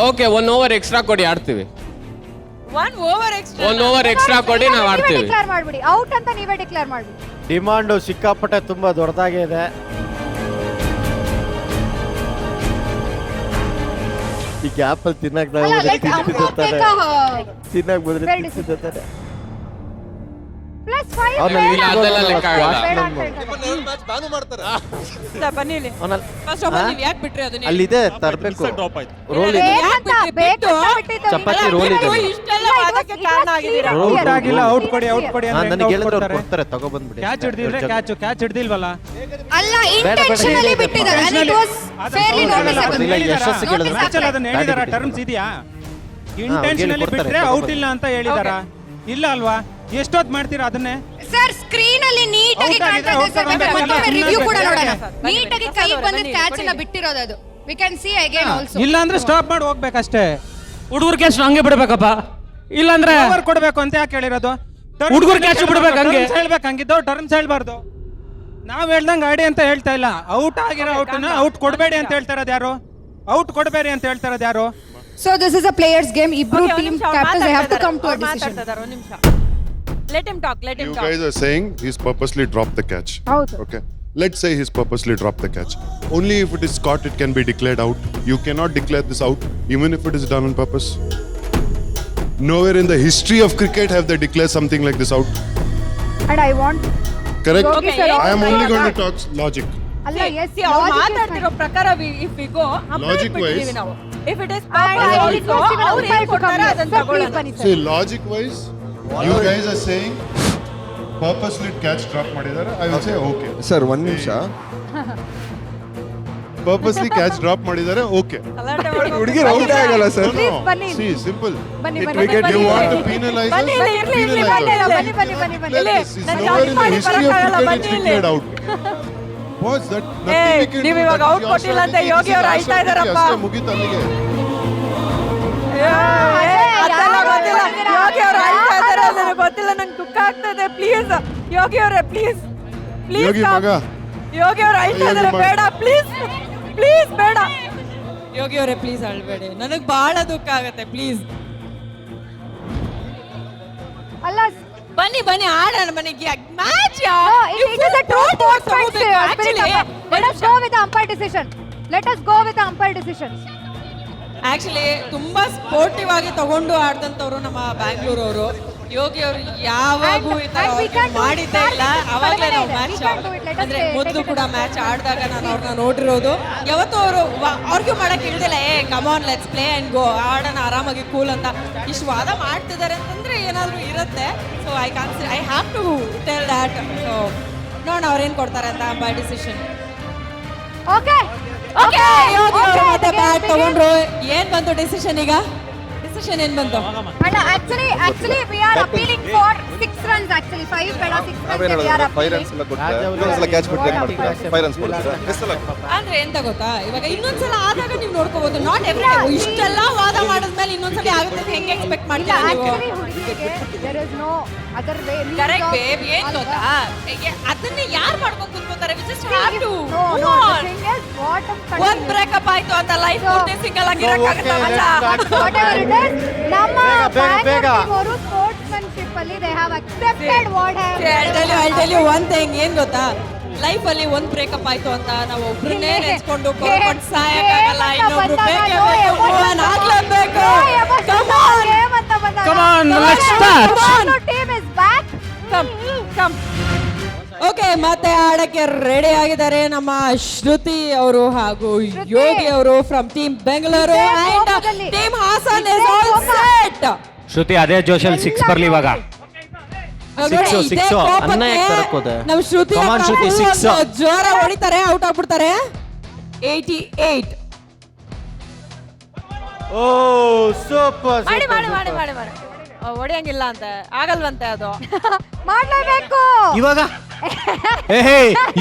ಓಕೆ, 1 ಓವರ್ ಎಕ್ಸ್ಟ್ರಾ ಕೊಡಿ, ಆಡ್ತೀವಿ. 1 ಓವರ್ ಎಕ್ಸ್ಟ್ರಾ 1 ಓವರ್ ಎಕ್ಸ್ಟ್ರಾ ಕೊಡಿ, ನಾವು ಆಡ್ತೀವಿ. ಡಿಕ್ಲೇರ್ ಮಾಡ್ಬಿಡಿ, ಔಟ್ ಅಂತ ನೀವೇ ಡಿಕ್ಲೇರ್ ಮಾಡ್ಬಿಡಿ. ಡಿಮಾಂಡು ಸಿಕ್ಕಾಪಟ್ಟೆ ತುಂಬಾ ದೊಡ್ಡದಾಗೆ ಇದೆ. ಈ ಗ್ಯಾಪ್ ಅಲ್ಲಿ ತಿನ್ನಕ್ ತಿನ್ನಕ್ +5 ಇಲ್ಲ, ಅದೆಲ್ಲ ಲೆಕ್ಕ ಆಗಲ್ಲ. ಬನ್ನಿ ಇಲ್ಲಿ. ಫಸ್ಟ್ ಆಫ್ ಆಲ್ ನೀವು ಯಾಕೆ ಬಿಟ್ರಿ ಅದನ್ನ? ಅಲ್ಲಿದೆ ತರಬೇಕು. ರೋಲ್ ಇದೆ, ಚಪಾತಿ ರೋಲ್ ಇದೆ. ಇಷ್ಟೆಲ್ಲ ವಾದಕ್ಕೆ ಕಾರಣ ಆಗಿದ್ದೀರಾ. ಔಟ್ ಆಗಿಲ್ಲ, ಔಟ್ ಕೊಡಿ ನನಗೆ ಹೇಳಿದ್ರೆ ಅವ್ರು ಕೊಡ್ತಾರೆ, ತಗೊಬಂದ್ಬಿಡಿ. Catch ಹಿಡ್ದಿದ್ರೆ catch ಹಿಡ್ದಿಲ್ವಲ್ಲ. ಅಲ್ಲ, ಇಂಟೆನ್ಷನಲಿ ಬಿಟ್ಟಿದ್ದಾರೆ and it was fairly noticeable. ಇಲ್ಲ, ಯಶಸ್ಸು ಕೇಳಿದ್ರೆ ಮ್ಯಾಚ್ ಅಲ್ಲಿ ಅದನ್ನ ಹೇಳಿದಾರ, ಟರ್ಮ್ಸ್ ಇದೆಯಾ? ಇಂಟೆನ್ಷನಲಿ ಬಿಟ್ರೆ ಔಟ್ ಇಲ್ಲ ಅಂತ ಹೇಳಿದಾರ, ಇಲ್ಲ ಅಲ್ವಾ? ಎಷ್ಟೊತ್ತು ಮಾಡ್ತೀರಾ ಅದನ್ನೇ? ಸರ್ ಸ್ಕ್ರೀನ್ ಅಲ್ಲಿ ನೀಟಾಗಿ ಕಾಣ್ತಾ ಇದೆ ಸರ್, ಮತ್ತೆ ರಿವ್ಯೂ ಕೂಡ ನೋಡೋಣ. ನೀಟಾಗಿ ಕೈ ಬಂದ ಕ್ಯಾಚ್ ಅನ್ನ ಬಿಟ್ಟಿರೋದು ಅದು. We can see again also. ಇಲ್ಲ ಅಂದ್ರೆ ಸ್ಟಾಪ್ ಮಾಡಿ ಹೋಗ್ಬೇಕಷ್ಟೇ. ಹುಡುಗರು ಕ್ಯಾಚ್ ಹಂಗೆ ಬಿಡ್ಬೇಕಪ್ಪ, ಇಲ್ಲಾಂದ್ರೆ ಓವರ್ ಕೊಡ್ಬೇಕು ಅಂತ ಯಾಕೆ ಹೇಳಿರೋದು? ಹುಡುಗರು ಕ್ಯಾಚ್ ಬಿಡ್ಬೇಕು ಹಂಗೆ. ಹೇಳ್ಬೇಕು, ಹಂಗಿದ್ದವ್ ಟರ್ನ್ಸ್ ಹೇಳ್ಬಾರ್ದು. ನಾವ್ ಹೇಳ್ದಂಗೆ ಆಡಿ ಅಂತ ಹೇಳ್ತಾ ಇಲ್ಲ. ಔಟ್ ಆಗಿರೋ ಔಟ್ನ ಔಟ್ ಕೊಡಬೇಡಿ ಅಂತ ಹೇಳ್ತಾ ಇರೋದು ಯಾರು? ಔಟ್ ಕೊಡಬೇಡಿ ಅಂತ ಹೇಳ್ತಾ ಇರೋದು ಯಾರು? So this is a players game. ಇಬ್ರು team captains they have to come to a decision. ಒಂದು ನಿಮಿಷ. Let him talk. You guys are saying he's purposely dropped the catch. ಹೌದು. Okay. Let's say he's purposely dropped the catch. Only if it is caught, it can be declared out. You cannot declare this out, even if it is done on purpose. Nowhere in the history of cricket have they declared something like this out. And I want Correct? Okay, sir, I am only going to talk logic. ಅಲ್ಲ S ಅವ್ರು ಮಾತಾಡ್ತಿರೋ ಪ್ರಕಾರ if we go Logic wise. ನಾವು if it is ಅವ್ರು ಏನು ಕೊಡ್ತಾರೆ ಅದನ್ನ ತಗೊಳ್ಳೋಣ. See, logic wise, you guys are saying purposely catch drop ಮಾಡಿದ್ದಾರೆ. I will say okay. Sir ಒಂದು ನಿಮಿಷ, Purposely catch drop ಮಾಡಿದ್ದಾರೆ. Okay. ಹುಡುಗಿರು ಔಟ್ ಆಗಲ್ಲ ಸರ್. Please ಬನ್ನಿ. See, simple. ಬನ್ನಿ Hit ಬನ್ನಿ wicket, ಬನ್ನಿ. you want to penalize us? ಬನ್ನಿ, ಇರ್ಲಿ, Penalize ಬನ್ನಿ, us. ಬನ್ನಿ, ಬನ್ನಿ, ಬನ್ನಿ. This is nowhere in the history of cricket it's declared out. What's that? Nothing we can ನೀವು do. ಇವಾಗ That is ಔಟ್ your ಕೊಟ್ಟಿಲ್ಲ ಅಂತ strategy. ಯೋಗಿ This is ಅವರು our ಆಯ್ತಾ strategy. ಇದಾರಪ್ಪ. ಅಷ್ಟೇ ಮುಗೀತು ಅಲ್ಲಿಗೆ. ಅದೆಲ್ಲ ಗೊತ್ತಿಲ್ಲ. ಯೋಗಿ ಅವರು ಆಯ್ತಾ ಇದಾರೆ, ಅದನ್ನ ಗೊತ್ತಿಲ್ಲ. ನಂಗೆ ದುಃಖ ಆಗ್ತದೆ. ಪ್ಲೀಸ್ ಯೋಗಿ ಅವರೇ, ಪ್ಲೀಸ್ ಯೋಗಿ ಮಗ. ಯೋಗಿ ಅವರು ಆಯ್ತಾ ಇದಾರೆ, ಬೇಡ ಪ್ಲೀಸ್ ಬೇಡ. ಯೋಗಿ ಅವರೇ ಪ್ಲೀಸ್ ಅಳ್ಬೇಡಿ, ನನಗೆ ಬಹಳ ದುಃಖ ಆಗುತ್ತೆ. ಪ್ಲೀಸ್ ಅಲ್ಲ ಬನ್ನಿ ಆಡೋಣ. ಮನೆಗೆ match it is a true sportsman spirit. Let us go with the umpire decision. Let us go with the umpire decision. Actually ತುಂಬಾ ಸ್ಪೋರ್ಟಿವ್ ಆಗಿ ತಗೊಂಡು ಆಡ್ದಂತವ್ರು ನಮ್ಮ ಬ್ಯಾಂಗ್ಳೂರ್ ಅವರು. ಯೋಗಿ ಅವರು ಯಾವಾಗೂ ಈ ತರ ಮಾಡಿದ್ದೇ ಇಲ್ಲ. ಅವಾಗಲೇ ನಾವು ಮ್ಯಾಚ್ ಅಂದ್ರೆ ಮೊದಲು ಕೂಡ ಮ್ಯಾಚ್ ಆಡಿದಾಗ ನಾನು ಅವ್ರನ್ನ ನೋಡಿರೋದು. ಯಾವತ್ತೂ ಅವರು ಆರ್ಗ್ಯೂ ಮಾಡಕ್ ಇಳ್ದಿಲ್ಲ. Come on let's play and go, ಆಡೋಣ ಆರಾಮಾಗಿ ಕೂಲ್ ಅಂತ. ಇಷ್ಟು ವಾದ ಮಾಡ್ತಿದ್ದಾರೆ ಅಂತಂದ್ರೆ ಏನಾದ್ರು ಇರುತ್ತೆ. So I have to tell that. So ನೋಡೋಣ ಅವ್ರೇನ್ ಕೊಡ್ತಾರೆ ಅಂತ ಬೈ ಡಿಸಿಷನ್. Okay. ಯೋಗಿ ಅವರು ಮತ್ತೆ ಬ್ಯಾಟ್ ತಗೊಂಡ್ರು. ಏನ್ ಬಂತು ಡಿಸಿಷನ್? ಈಗ ಡಿಸಿಷನ್ ಏನ್ ಬಂತು? And actually we are appealing for 6 runs. Actually 5 ಬೇಡ, 6 runs we are 5 ರನ್ಸ್ ಎಲ್ಲ ಕೊಡ್ತಾರೆ. ಇನ್ನೊಂದ್ಸಲ ಕ್ಯಾಚ್ ಬಿಟ್ಟು ಏನು ಮಾಡ್ತೀರಾ? 5 ರನ್ಸ್ ಕೊಡ್ತೀರಾ? ಎಷ್ಟೆಲ್ಲ ಅಂದ್ರೆ ಎಂತ ಗೊತ್ತಾ, ಇವಾಗ ಇನ್ನೊಂದ್ಸಲ ಆದಾಗ ನೀವು ನೋಡ್ಕೋಬಹುದು. ನಾಟ್ ಎವ್ರಿ ಇಷ್ಟೆಲ್ಲ ವಾದ ಮಾಡಿದ್ಮೇಲೆ ಇನ್ನೊಂದ್ಸಲ ಆಗುತ್ತೆ ಅಂತ ಹೆಂಗೆ ಎಕ್ಸ್ಪೆಕ್ಟ್ ಮಾಡ್ತೀರಾ ನೀವು? Actually ಹುಡುಗಿಗೆ there is no other way. Correct babe. ಏನ್ ಗೊತ್ತಾ, ಅದನ್ನ ಯಾರು ಮಾಡ್ಕೊಂಡು ಕುತ್ಕೋತಾರೆ? We just have to No, the thing is what I'm ಒಂದ್ ಬ್ರೇಕಪ್ ಆಯ್ತು ಅಂತ ಲೈಫ್ ಪೂರ್ತಿ ಸಿಂಗಲ್ ಆಗಿರಕ್ಕಾಗತ್ತಾ? whatever it is, ನಮ್ಮ ಬೇಗ. ಅವರು ಸ್ಪೋರ್ಟ್ಸ್ಮನ್ಶಿಪ್ ಅಲ್ಲಿ they have accepted what have I'll tell you one thing, ಏನ್ ಗೊತ್ತಾ, ಲೈಫ್ ಅಲ್ಲಿ ಒಂದ್ ಬ್ರೇಕಪ್ ಆಯ್ತು ಅಂತ ನಾವು ಒಬ್ರನ್ನೇ ನೆನ್ಸ್ಕೊಂಡು ಕೊಡ್ಕೊಂಡು ಸಾಯಕ್ಕಾಗಲ್ಲ, ಇನ್ನೊಬ್ರು ಬೇಕೇ ಬೇಕು, move on ಆಗ್ಲೇಬೇಕು. Come on, let's start. Team is back. Come. Okay, ಮತ್ತೆ ಆಡಕ್ಕೆ ರೆಡಿ ಆಗಿದ್ದಾರೆ ನಮ್ಮ ಶ್ರುತಿ ಅವರು ಹಾಗೂ ಯೋಗಿ ಅವರು from team Bengaluru and team Hassan is all set. Shruti ಅದೇ ಜೋಶಲ್ಲಿ 6 ಬರ್ಲಿ ಇವಾಗ. ನಮ್ಮ ಶ್ರುತಿ ಜೋರ ಹೊಡಿತಾರೆ, ಔಟ್ ಆಗ್ಬಿಡ್ತಾರೆ. 88. ಓ ಸೂಪರ್. ಮಾಡಿ ಮಾಡಿ ಮಾಡಿ ಮಾಡಿ ಮಾಡಿ ಹೊಡಿಯಂಗಿಲ್ಲ ಅಂತ ಆಗಲ್ವಂತೆ, ಅದು ಮಾಡ್ಲೇಬೇಕು ಇವಾಗ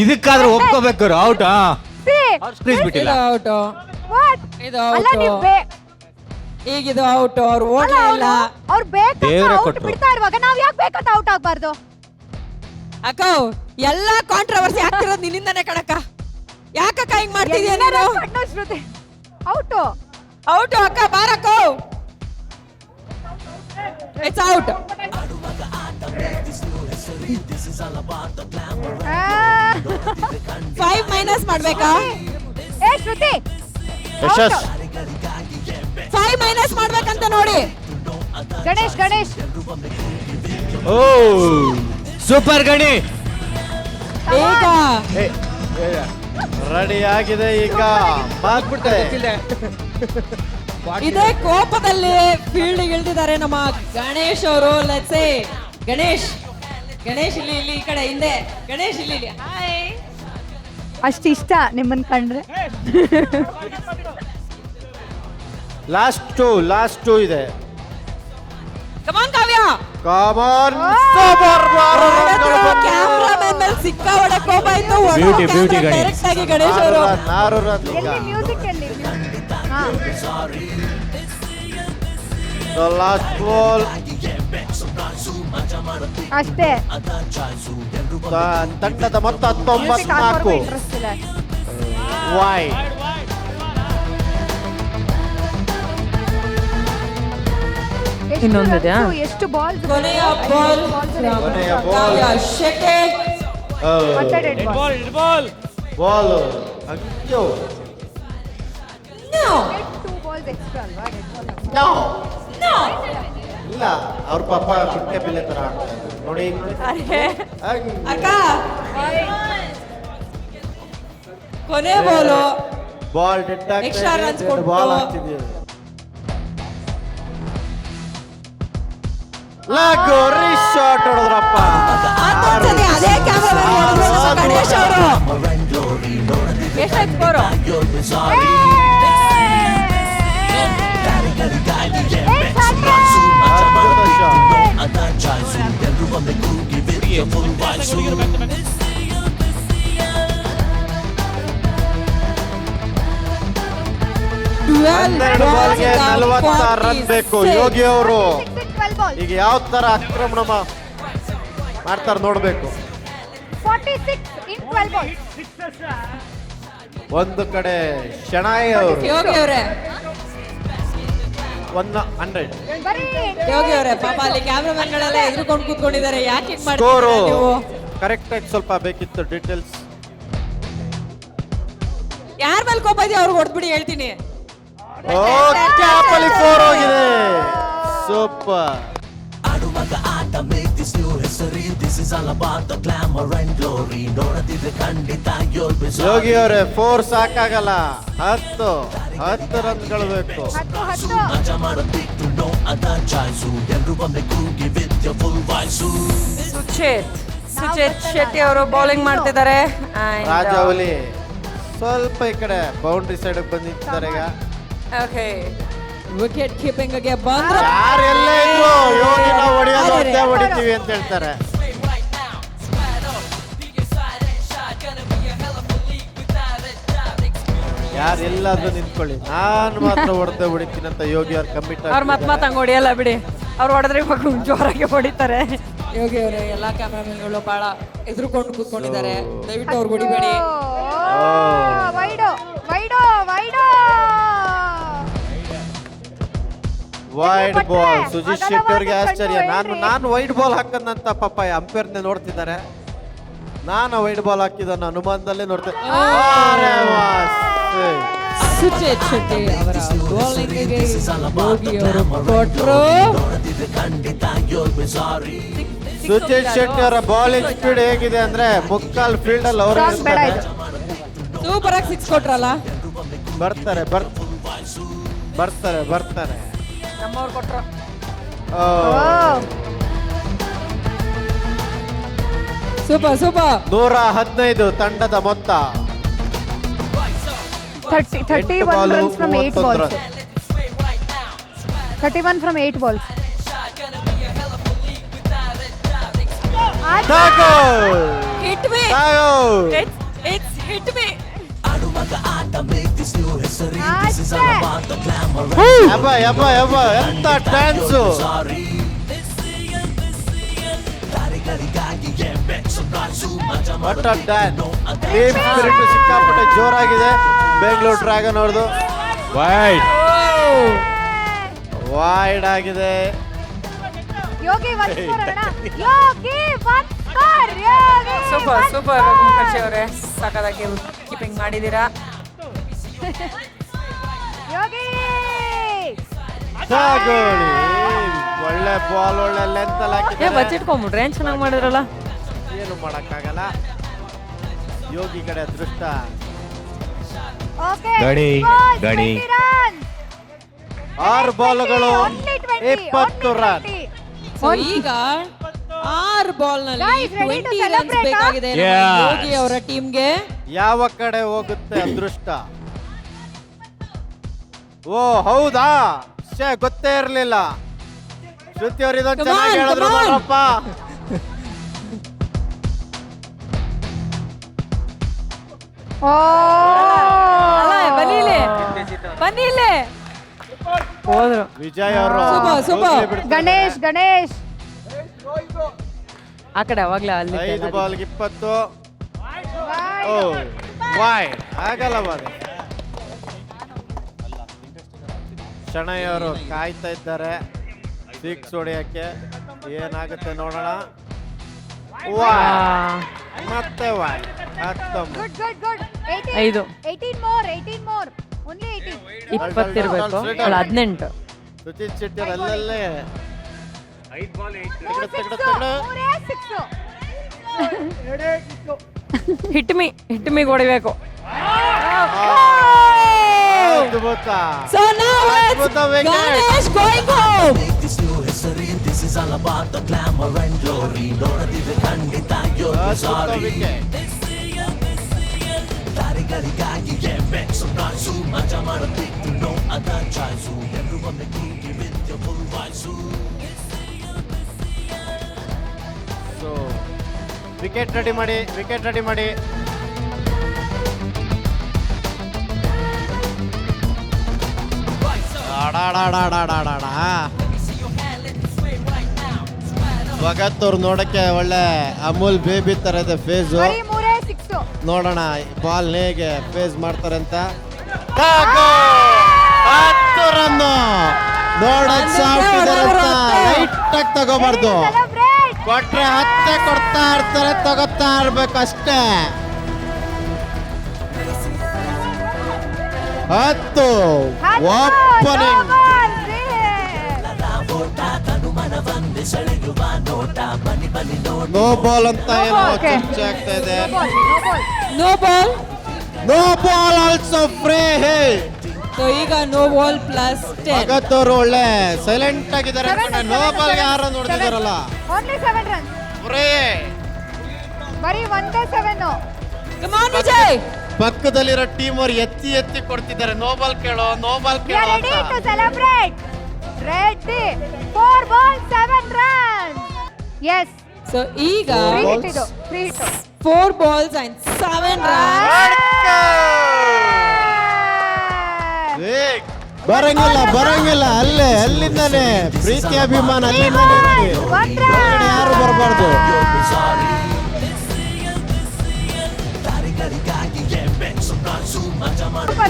ಇದಕ್ಕಾದ್ರೂ ಒಪ್ಕೋಬೇಕು. ಔಟಾ ಸ್ಕ್ರೀಸ್ ಬಿಟ್ಟಿಲ್ಲ. ಔಟ್, what ಇದು ಅಲ್ಲ ಔಟ್, ನೀವು ಈಗಿದು ಔಟ್. ಅವ್ರು ಓಡ್ಲಿಲ್ಲ. ಅವ್ರು ಬೇಕಂತ ದೇವ್ರೇ ಔಟ್ ಕೊಟ್ರು. ಬಿಡ್ತಾ ಇರುವಾಗ ನಾವ್ ಯಾಕೆ ಬೇಕಂತ ಔಟ್ ಆಗ್ಬಾರ್ದು? ಅಕ್ಕ ಎಲ್ಲ ಕಾಂಟ್ರವರ್ಸಿ ಆಗ್ತಿರೋದು ನಿನ್ನಿಂದಾನೆ ಕಣಕ್ಕ. ಯಾಕಕ್ಕ ಹಿಂಗ್ ಮಾಡ್ತಿದ್ಯಾ ನೀನು? ಶ್ರುತಿ ಔಟ್ ಔಟ್ ಅಕ್ಕ, ಬಾರಕ್ಕ. It's out. 5 ಮೈನಸ್ ಮಾಡ್ಬೇಕಾ? ಏ ಶ್ರುತಿ ಯಶಸ್ 5 ಮೈನಸ್ ಮಾಡ್ಬೇಕಂತ ನೋಡಿ. ಗಣೇಶ್ ಗಣೇಶ್ ಓ ಸೂಪರ್ ಗಣಿ. ಈಗ ರೆಡಿ ಆಗಿದೆ, ಈಗ ಮಾಡ್ಬಿಟ್ಟೆ. ಇದೇ ಕೋಪದಲ್ಲಿ ಫೀಲ್ಡ್ ಇಳಿದಿದ್ದಾರೆ ನಮ್ಮ ಗಣೇಶ್ ಅವರು. ಲೆಟ್ಸ್ ಸೇ ಗಣೇಶ್, ಗಣೇಶ್ ಇಲ್ಲಿ ಇಲ್ಲಿ ಈ ಕಡೆ ಹಿಂದೆ, ಗಣೇಶ್ ಇಲ್ಲಿ ಇಲ್ಲಿ. ಹಾಯ್. ಅಷ್ಟು ಇಷ್ಟ ನಿಮ್ಮನ್ ಕಂಡ್ರೆ. ಲಾಸ್ಟ್ ಟು ಇದೆ. Come on Kavya. Come on super. Cameraman ಮೇಲೆ ಸಿಕ್ಕಾಪಟ್ಟೆ ಕೋಪ ಇತ್ತು. Beauty ಗಣೇಶ್. ಡೈರೆಕ್ಟ್ ಆಗಿ ಗಣೇಶ್ ಅವರು 6 ರನ್. ಎಲ್ಲಿ ಮ್ಯೂಸಿಕ್ ಎಲ್ಲಿ? ಹಾ ಲಾಸ್ಟ್ ಬಾಲ್ ಅಷ್ಟೇ. ತಂಡದ ಮೊತ್ತ 94. ಇಂಟ್ರೆಸ್ಟ್ ಇಲ್ಲ. ವೈ ಇನ್ನೊಂದಿದೆಯಾ? ಎಷ್ಟು ಬಾಲ್? ಕೊನೆಯ ಬಾಲ್ ಕೊನೆಯ ಕಾವ್ಯ ಬಾಲ್. ಶೆಟ್ಟೆ. ಮತ್ತೆ ಡೆಡ್ ಬಾಲ್. ಬಾಲ್ ಅಯ್ಯೋ No. 2 balls extra ಅಲ್ವಾ? No No. ಇಲ್ಲ, ಅವ್ರ ಪಾಪ ಕುಕ್ಕೆ ಬಿಲ್ಲೆ ತರ ಆಡ್ತಾರೆ ನೋಡಿ. ಅರೆ ಹಂಗ್. ಅಕ್ಕ, ಕೊನೆ ball ball dead Extra runs ಕೊಟ್ಟು. ಬಾಲ್ ಆಗ್ತಿದೆ. ಲಗೋರಿ ಶಾಟ್ ಹೊಡೆದ್ರಪ್ಪ. ಮತ್ತೊಂದ್ಸತಿ ಅದೇ ಕ್ಯಾಮರಾ ಗಣೇಶ್ ಅವರು. ಎಷ್ಟಾಯ್ತು ಸ್ಕೋರು? ಹನ್ನೆರಡು ಬಾಲ್ಗೆ 46 ರನ್ ಬೇಕು ಯೋಗಿ ಅವರು. ಈಗ ಯಾವ ತರ ಆಕ್ರಮಣ ಮಾಡ್ತಾರೆ ನೋಡ್ಬೇಕು. 46 in 12 balls. ಒಂದು ಕಡೆ ಶಣಾಯಿ ಅವರು ಯೋಗಿ ಅವರೇ, 100. ಬರೀ ಯೋಗಿ ಅವರೇ, ಪಾಪ ಅಲ್ಲಿ ಕ್ಯಾಮ್ರಾಮನ್ ಗಳೆಲ್ಲ ಎದುರುಕೊಂಡು ಕೂತ್ಕೊಂಡಿದ್ದಾರೆ. ಯಾಕೆ ಹಿಂಗ್ ಸ್ಕೋರು ಮಾಡ್ತೀರಾ ನೀವು? ಕರೆಕ್ಟ್ ಆಗಿ ಸ್ವಲ್ಪ ಬೇಕಿತ್ತು ಡೀಟೇಲ್ಸ್. ಯಾರ ಮೇಲೆ ಕೋಪ ಇದೆಯಾ ಅವ್ರಿಗೆ ಹೊಡ್ಬಿಡಿ, ಹೇಳ್ತೀನಿ. ಕ್ಯಾಪಲ್ಲಿ 4 ಹೋಗಿದೆ. ಸೂಪರ್. ಯೋಗಿ ಅವರೇ 4 ಸಾಕಾಗಲ್ಲ, 10 ರನ್ಗಳು ಬೇಕು. 10. ಸುಚೇತ್ ಶೆಟ್ಟಿ ಅವರು ಬೌಲಿಂಗ್ ಮಾಡ್ತಿದ್ದಾರೆ. ರಾಜಾವಲಿ ಸ್ವಲ್ಪ ಈ ಕಡೆ ಬೌಂಡ್ರಿ ಸೈಡ್ ಬಂದು ನಿಂತಿದ್ದಾರೆ ಈಗ. ಓಕೆ, ವಿಕೆಟ್ ಕೀಪಿಂಗ್ ಗೆ ಬಂದ್ರು. ಯಾರೆಲ್ಲ ಇದ್ರು ಯೋಗಿ ನಾವು ಹೊಡೆಯೋದು ಅಷ್ಟೇ ಹೊಡಿತೀವಿ ಅಂತ ಹೇಳ್ತಾರೆ. ಯಾರೆಲ್ಲಾದ್ರೂ ನಿಂತ್ಕೊಳ್ಳಿ, ನಾನು ಮಾತ್ರ ಹೊಡೆದೇ ಹೊಡಿತೀನಿ ಅಂತ ಯೋಗಿ ಅವ್ರು ಕಮಿಟ್. ಅವ್ರು ಮತ್ ಹಂಗೆ ಹೊಡಿಯಲ್ಲ ಬಿಡಿ, ಅವ್ರು ಹೊಡೆದ್ರೆ ಇವಾಗ ಜೋರಾಗಿ ಹೊಡಿತಾರೆ. ಯೋಗಿ ಅವರು ಎಲ್ಲಾ ಕ್ಯಾಮ್ರಾಮನ್ಗಳು ಬಹಳ ಎದುರುಕೊಂಡು ಕೂತ್ಕೊಂಡಿದ್ದಾರೆ. ದಯವಿಟ್ಟು ಅವ್ರು ಹೊಡಿಬೇಡಿ. ವೈಡೋ ವೈಡೋ ವೈಡೋ ವೈಡ್ ಭಟ್ರೆ, ಬಾಲ್ ಸುಜಿತ್ ಅಗಲವಾದ ಶೆಟ್ಟಿ ಅವ್ರಿಗೆ ಚೆಂಡು ಆಶ್ಚರ್ಯ. ಹೇಳ್ರಿ. ನಾನು ವೈಡ್ ಬಾಲ್ ಹಾಕಂದಂತ ಪಾಪ ಅಂಪೇರ್ನೆ ನೋಡ್ತಿದ್ದಾರೆ. ನಾನು ವೈಡ್ ಬಾಲ್ ಹಾಕಿದ್ದನ್ನು ಅನುಮಾನದಲ್ಲೇ ನೋಡ್ತೇನೆ. ಸುಚಿತ್ ಶೆಟ್ಟಿ ಅವರ ಬೌಲಿಂಗ್ಗೆ ಯೋಗಿ ಅವರು ಕೊಟ್ರು. ಸುಚಿತ್ ಶೆಟ್ಟಿ ಅವರ ಬಾಲಿಂಗ್ ಸ್ಪೀಡ್ ಹೇಗಿದೆ ಅಂದ್ರೆ ಮುಕ್ಕಾಲ್ ಫೀಲ್ಡ್ ಅಲ್ಲಿ ಅವರು Strong ಬೇಡ ಇದು. ಸೂಪರ್ ಆಗಿ ಸಿಕ್ಸ್ ಕೊಟ್ರಲ್ಲ. ಬರ್ತಾರೆ ನಮ್ಮವ್ರು ಕೊಟ್ರು. ಓ, ಸೂಪರ್ 115 ತಂಡದ ಮೊತ್ತ. 31 runs from 8 balls. 31 from 8 balls. Hit me. It's hit me. ಯಬ್ಬ ಎಂತ dance. What a dance. Team spirit ಸಿಕ್ಕಾಪಟ್ಟೆ ಜೋರಾಗಿದೆ ಬೆಂಗಳೂರು ಡ್ರ್ಯಾಗನ್ ಅವ್ರದ್ದು. ವೈಡ್ ಆಗಿದೆ. ಯೋಗಿ once more ಅಣ್ಣ. Yogi once more. Yogi super Mukherjee ಅವರೇ ಸಖತ್ತಾಗಿ ಕೀಪಿಂಗ್ ಮಾಡಿದ್ದೀರಾ. ಯೋಗಿ ತಗೊಳ್ಳಿ. ಒಳ್ಳೆ ಬಾಲ್ ಒಳ್ಳೆ ಲೆಂತ್ ಅಲ್ಲಿ ಹಾಕಿದ್ದಾರೆ. ಬಚ್ಚಿಟ್ಕೊಂಡ್ಬಿಟ್ರೆ ಏನ್ ಚೆನ್ನಾಗಿ ಮಾಡಿದ್ರಲ್ಲ. ಏನು ಮಾಡಕ್ಕಾಗಲ್ಲ. ಯೋಗಿ ಕಡೆ ಅದೃಷ್ಟ. ಓಕೆ ಗಣಿ. 6 ಬಾಲ್ಗಳು 20 ರನ್. So, ಈಗ 6 ಬಾಲ್ ನಲ್ಲಿ Guys, ready to 20 runs celebrate, ಬೇಕಾಗಿದೆ ನಮ್ಮ Yes. ಯೋಗಿ ಅವರ ಟೀಮ್ಗೆ. ಯಾವ ಕಡೆ ಹೋಗುತ್ತೆ ಅದೃಷ್ಟ. ಓ ಹೌದಾ, ಗೊತ್ತೇ ಇರ್ಲಿಲ್ಲ. ಶ್ರುತಿ ಅವ್ರು ಇದೊಂದು Come on, ಚೆನ್ನಾಗಿ ಹೇಳಿದ್ರು come on. ನೋಡ್ರಪ್ಪ. ಬನ್ನಿ ಇಲ್ಲಿ ಹೋದ್ರು. ವಿಜಯ್ ಅವರು Super. ಗಣೇಶ್ ಆ ಕಡೆ ಅವಾಗ್ಲೇ ಅಲ್ಲಿ 5 ಬಾಲ್ಗೆ 20. ಓ ವೈಡ್ ಆಗಲ್ಲ ಬಾರಿ. ಶಣೈ ಅವರು ಕಾಯ್ತಾ ಇದ್ದಾರೆ 6 ಹೊಡೆಯಕ್ಕೆ. ಏನಾಗುತ್ತೆ ನೋಡೋಣ. ಮತ್ತೆ ವೈಡ್. 19. Good 5 18 more only 18. 20 ಇರ್ಬೇಕು. 18. ಸುಚಿತ್ ಶೆಟ್ಟಿ ಅಲ್ಲಲ್ಲೇ 6 ಹಿಟ್ ಮಿ ಹೊಡಿಬೇಕು. ಅದ್ಭುತ. So now ಅದ್ಭುತ wicket. Ganesh going home. ಅದ್ಭುತ wicket. So, ವಿಕೆಟ್ ರೆಡಿ ಮಾಡಿ. ಭಗತ್ ಅವ್ರು ನೋಡಕ್ಕೆ ಒಳ್ಳೆ ಅಮೂಲ್ ಬೇಬಿ ತರ ಇದೆ ಫೇಸ್. ಬರೀ 6. ನೋಡೋಣ ಬಾಲ್ ಹೇಗೆ ಫೇಸ್ ಮಾಡ್ತಾರೆ ಅಂತ. 10 ರನ್. ನೋಡಕ್ ಸಾಫ್ಟ್ ಇದಾರೆ ಅಂತ ಲೈಟ್ ಆಗಿ ತಗೋಬಾರ್ದು. ಕೊಟ್ರೆ 10 ಕೊಡ್ತಾ ಇರ್ತಾರೆ, ತಗೋತಾ ಇರ್ಬೇಕು ಅಷ್ಟೇ. 10 ಓಪನಿಂಗ್. ನೋ ಬಾಲ್ ಅಂತ ಏನೋ ಚರ್ಚೆ ಆಗ್ತಾ ಇದೆ. No ball. No ball also free. So ಈಗ no ball plus 10. ಭಗತ್ ಅವರು ಒಳ್ಳೆ ಸೈಲೆಂಟ್ ಆಗಿದ್ದಾರೆ. ನೋ ಬಾಲ್ ಯಾರು ನೋಡ್ತಿದಾರಲ್ಲ. Only 7 runs. ಫ್ರೀ. ಬರೀ 1/7. Come on Vijay. ಪಕ್ಕದಲ್ಲಿರೋ ಟೀಮ್ ಅವ್ರು ಎತ್ತಿ ಕೊಡ್ತಿದ್ದಾರೆ. ನೋ ಬಾಲ್ ಕೇಳೋ We are ready to celebrate. Ready. 4 balls 7 runs. Yes. So ಈಗ Free hit. 4 balls and 7 runs. ಬರಂಗಿಲ್ಲ ಅಲ್ಲಿಂದಾನೆ ಪ್ರೀತಿ ಅಭಿಮಾನ ಅಲ್ಲಿಂದಾನೆ ಹೊರಗಡೆ ಯಾರು ಬರಬಾರ್ದು.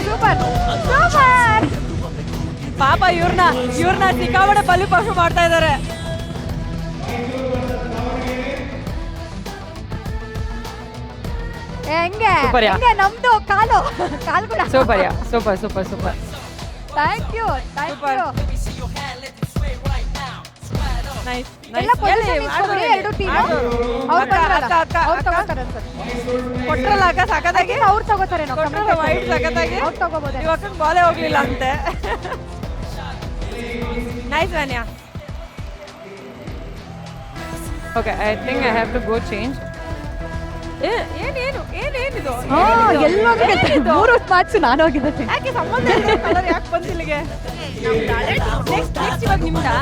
Super. ಪಾಪ ಇವ್ರನ್ನ ಸಿಕ್ಕಾಪಟ್ಟೆ ಬಲಿಪಶು ಮಾಡ್ತಾ ಇದ್ದಾರೆ. ಹೆಂಗೆ Super, yeah. ಹೆಂಗೆ ನಮ್ದು ಕಾಲು ಕೂಡ super yeah super thank you nice ಎಲ್ಲ position ಇಸ್ಕೊಬಿಡಿ, ಎರಡು team. ಅವ್ರು ಬಂದ್ರಲ್ಲ, ಅವ್ರು ತಗೋತಾರೆ ಅನ್ಸುತ್ತೆ. ಕೊಟ್ರಲ್ಲ ಅಕ್ಕ ಸಖತ್ತಾಗಿ ಅವ್ರು ತಗೋತಾರೇನೋ, ವೈಟ್ ಸಖತ್ತಾಗಿ ಅವ್ರು ತಗೋಬೋದೇನೋ. ಇವಾಗ ಬಾಲೆ ಹೋಗ್ಲಿಲ್ಲ ಅಂತೆ. ನೈಸ್ ವ್ಯಾನ್ಯಾ. Okay I think I have to go change. ಏನೇನಿದು ಎಲ್ಲೋಗಿ ಮೂರು ಮ್ಯಾಚ್ ನಾನು ಹೋಗಿದ್ದೆ. ಯಾಕೆ ಸಂಬಂಧ ಇಲ್ಲ ಕಲರ್ ಯಾಕೆ ಬಂತು ಇಲ್ಲಿಗೆ? ನೆಕ್ಸ್ಟ್ ಇವಾಗ ನಿಮ್ದಾ?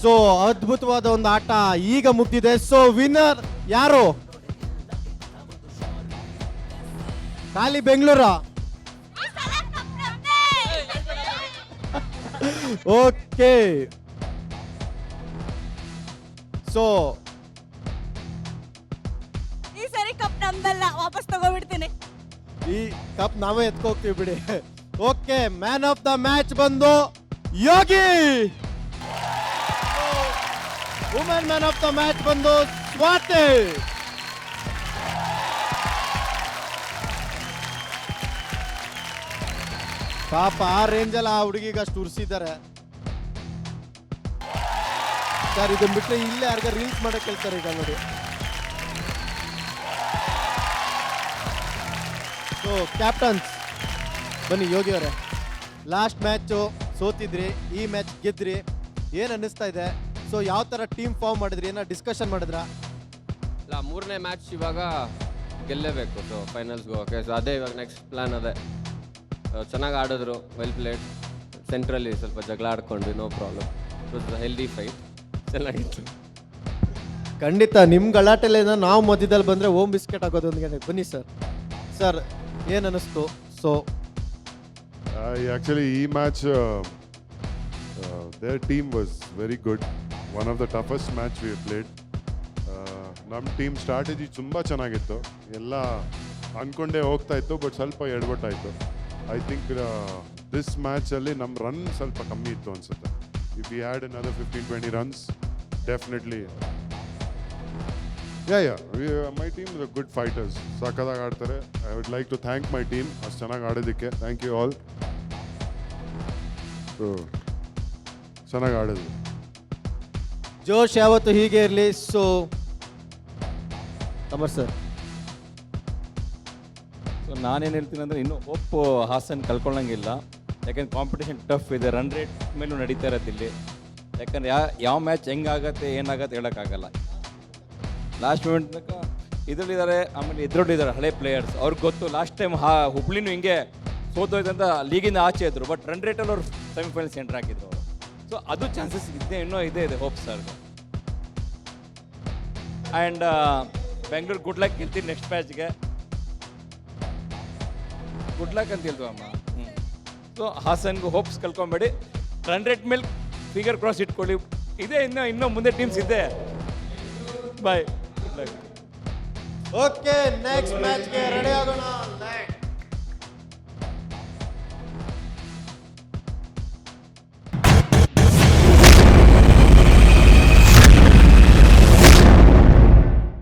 ಸೊ ಅದ್ಭುತವಾದ ಒಂದು ಆಟ ಈಗ ಮುಗ್ದಿದೆ. ಸೊ ವಿನ್ನರ್ ಯಾರು? ಖಾಲಿ ಬೆಂಗಳೂರ. ಓಕೆ ಸೊ ಈ ಸರಿ ಕಪ್ ನಮ್ದಲ್ಲ, ವಾಪಸ್ ತಗೋಬಿಡ್ತೀನಿ. ಈ ಕಪ್ ನಾವೇ ಎತ್ಕೋಗ್ತೀವಿ ಬಿಡಿ. Okay man of the match ಬಂದು Yogi. Women man of the match ಬಂದು ಸ್ವಾತಿ. ಪಾಪ ಆ ರೇಂಜಲ್ಲಿ ಆ ಹುಡುಗಿಗೆ ಅಷ್ಟು ಉರ್ಸಿದ್ದಾರೆ ಸರ್. ಇದನ್ನ ಬಿಟ್ಟರೆ ಇಲ್ಲೇ ಯಾರಿಗ ರೀಲ್ಸ್ ಮಾಡಕ್ ಹೇಳ್ತಾರೆ ಈಗ ನೋಡಿ. ಸೊ ಕ್ಯಾಪ್ಟನ್ಸ್ ಬನ್ನಿ ಯೋಗಿ ಅವರೇ, ಲಾಸ್ಟ್ ಮ್ಯಾಚು ಸೋತಿದ್ರಿ, ಈ ಮ್ಯಾಚ್ ಗೆದ್ರಿ, ಏನ್ ಅನ್ನಿಸ್ತಾ ಇದೆ? ಸೊ ಯಾವ ತರ ಟೀಮ್ ಫಾರ್ಮ್ ಮಾಡಿದ್ರಿ, ಏನೋ ಡಿಸ್ಕಷನ್ ಮಾಡಿದ್ರ? ಇಲ್ಲ, ಮೂರನೇ ಮ್ಯಾಚ್ ಇವಾಗ ಗೆಲ್ಲೇಬೇಕು. ಸೊ ಫೈನಲ್ಸ್ಗೆ ಓಕೆ. ಸೊ ಅದೇ ಇವಾಗ ನೆಕ್ಸ್ಟ್ ಪ್ಲಾನ್ ಅದೇ. ಚೆನ್ನಾಗಿ ಆಡಿದ್ರು, ವೆಲ್ ಪ್ಲೇಡ್. ಸೆಂಟ್ರಲ್ಲಿ ಸ್ವಲ್ಪ ಜಗಳ ಆಡ್ಕೊಂಡ್ವಿ, no problem. It was healthy fight, ಚೆನ್ನಾಗಿತ್ತು. ಖಂಡಿತ ನಿಮ್ಮ ಗಲಾಟೆಲೇನ ನಾವು ಮಧ್ಯದಲ್ಲಿ ಬಂದರೆ ಓಮ್ ಬಿಸ್ಕೆಟ್ ಆಗೋದು ಒಂದು. ಬನ್ನಿ ಸರ್. ಸರ್ ಏನು ಅನ್ನಿಸ್ತು? ಸೊ ಆ್ಯಕ್ಚುಲಿ ಈ match there team was very good. One of the toughest match we played. ನಮ್ಮ ಟೀಮ್ ಸ್ಟ್ರಾಟಜಿ ತುಂಬ ಚೆನ್ನಾಗಿತ್ತು, ಎಲ್ಲ ಅಂದ್ಕೊಂಡೇ ಹೋಗ್ತಾ ಇತ್ತು, ಬಟ್ ಸ್ವಲ್ಪ ಎಡವಟ್ಟಾಯಿತು. ಐ ಥಿಂಕ್ ದಿಸ್ ಮ್ಯಾಚಲ್ಲಿ ನಮ್ಮ ರನ್ ಸ್ವಲ್ಪ ಕಮ್ಮಿ ಇತ್ತು ಅನಿಸುತ್ತೆ. If we had another 15-20 runs, definitely my team is good fighters, ಸಖತ್ತಾಗಿ ಆಡ್ತಾರೆ. I would like to thank my team ಅಷ್ಟು ಚೆನ್ನಾಗಿ ಆಡೋದಕ್ಕೆ. Thank you all. ಚೆನ್ನಾಗಿ ಆಡೋದು. ಜೋಶ್ ಯಾವತ್ತು ಹೀಗೆ ಇರಲಿ. ಸೊ ಅಮರ್ ಸರ್, ಸೊ ನಾನೇನು ಹೇಳ್ತೀನಿ ಅಂದರೆ ಇನ್ನೂ ಒಪ್ಪು ಹಾಸನ್ ಕಳ್ಕೊಳ್ಳೋಂಗಿಲ್ಲ. ಯಾಕೆಂದ್ರೆ ಕಾಂಪಿಟೇಷನ್ ಟಫ್ ಇದೆ, ರನ್ ರೇಟ್ ಮೇಲೂ ನಡೀತಾ ಇರೋದು ಇಲ್ಲಿ. ಯಾಕಂದ್ರೆ ಯಾವ ಮ್ಯಾಚ್ ಹೆಂಗಾಗತ್ತೆ ಏನಾಗತ್ತೆ ಹೇಳೋಕ್ಕಾಗಲ್ಲ. ಲಾಸ್ಟ್ ಮೂಮೆಂಟ್ ತನಕ ಇದರಲ್ಲಿದ್ದಾರೆ, ಆಮೇಲೆ ಎದುರೊಟ್ಟಿದ್ದಾರೆ ಹಳೆ ಪ್ಲೇಯರ್ಸ್. ಅವ್ರಿಗೆ ಗೊತ್ತು ಲಾಸ್ಟ್ ಟೈಮ್ ಹುಬ್ಳಿನೂ ಹಿಂಗೆ ಸೋತೋಯ್ತಂತ ಲೀಗಿಂದ ಆಚೆ ಇದ್ರು, ಬಟ್ ರನ್ ರೇಟಲ್ಲಿ ಅವ್ರು ಸೆಮಿಫೈನಲ್ಸ್ ಎಂಟ್ರ್ ಹಾಕಿದ್ರು ಅವರು. ಸೊ ಅದು ಚಾನ್ಸಸ್ ಇನ್ನೂ ಇದೆ hope sir. And Bengaluru good luck ಗೆಲ್ತೀನಿ ನೆಕ್ಸ್ಟ್ ಮ್ಯಾಚ್ಗೆ. ಗುಡ್ ಲಕ್ ಅಂತ ಹೇಳ್ತೀವಿ ಅಮ್ಮ. ಸೊ ಹಾಸನ್ಗೂ ಹೋಪ್ಸ್ ಕಳ್ಕೊಂಬೇಡಿ, ರನ್ ರೇಟ್ ಮೇಲೆ ಫಿಗರ್ ಕ್ರಾಸ್ ಇಟ್ಕೊಳ್ಳಿ. ಇದೆ ಇನ್ನೂ ಮುಂದೆ ಟೀಮ್ಸ್ ಇದೆ. Bye, good luck. Okay next ಮ್ಯಾಚ್ಗೆ ರೆಡಿ ಆಗೋಣ.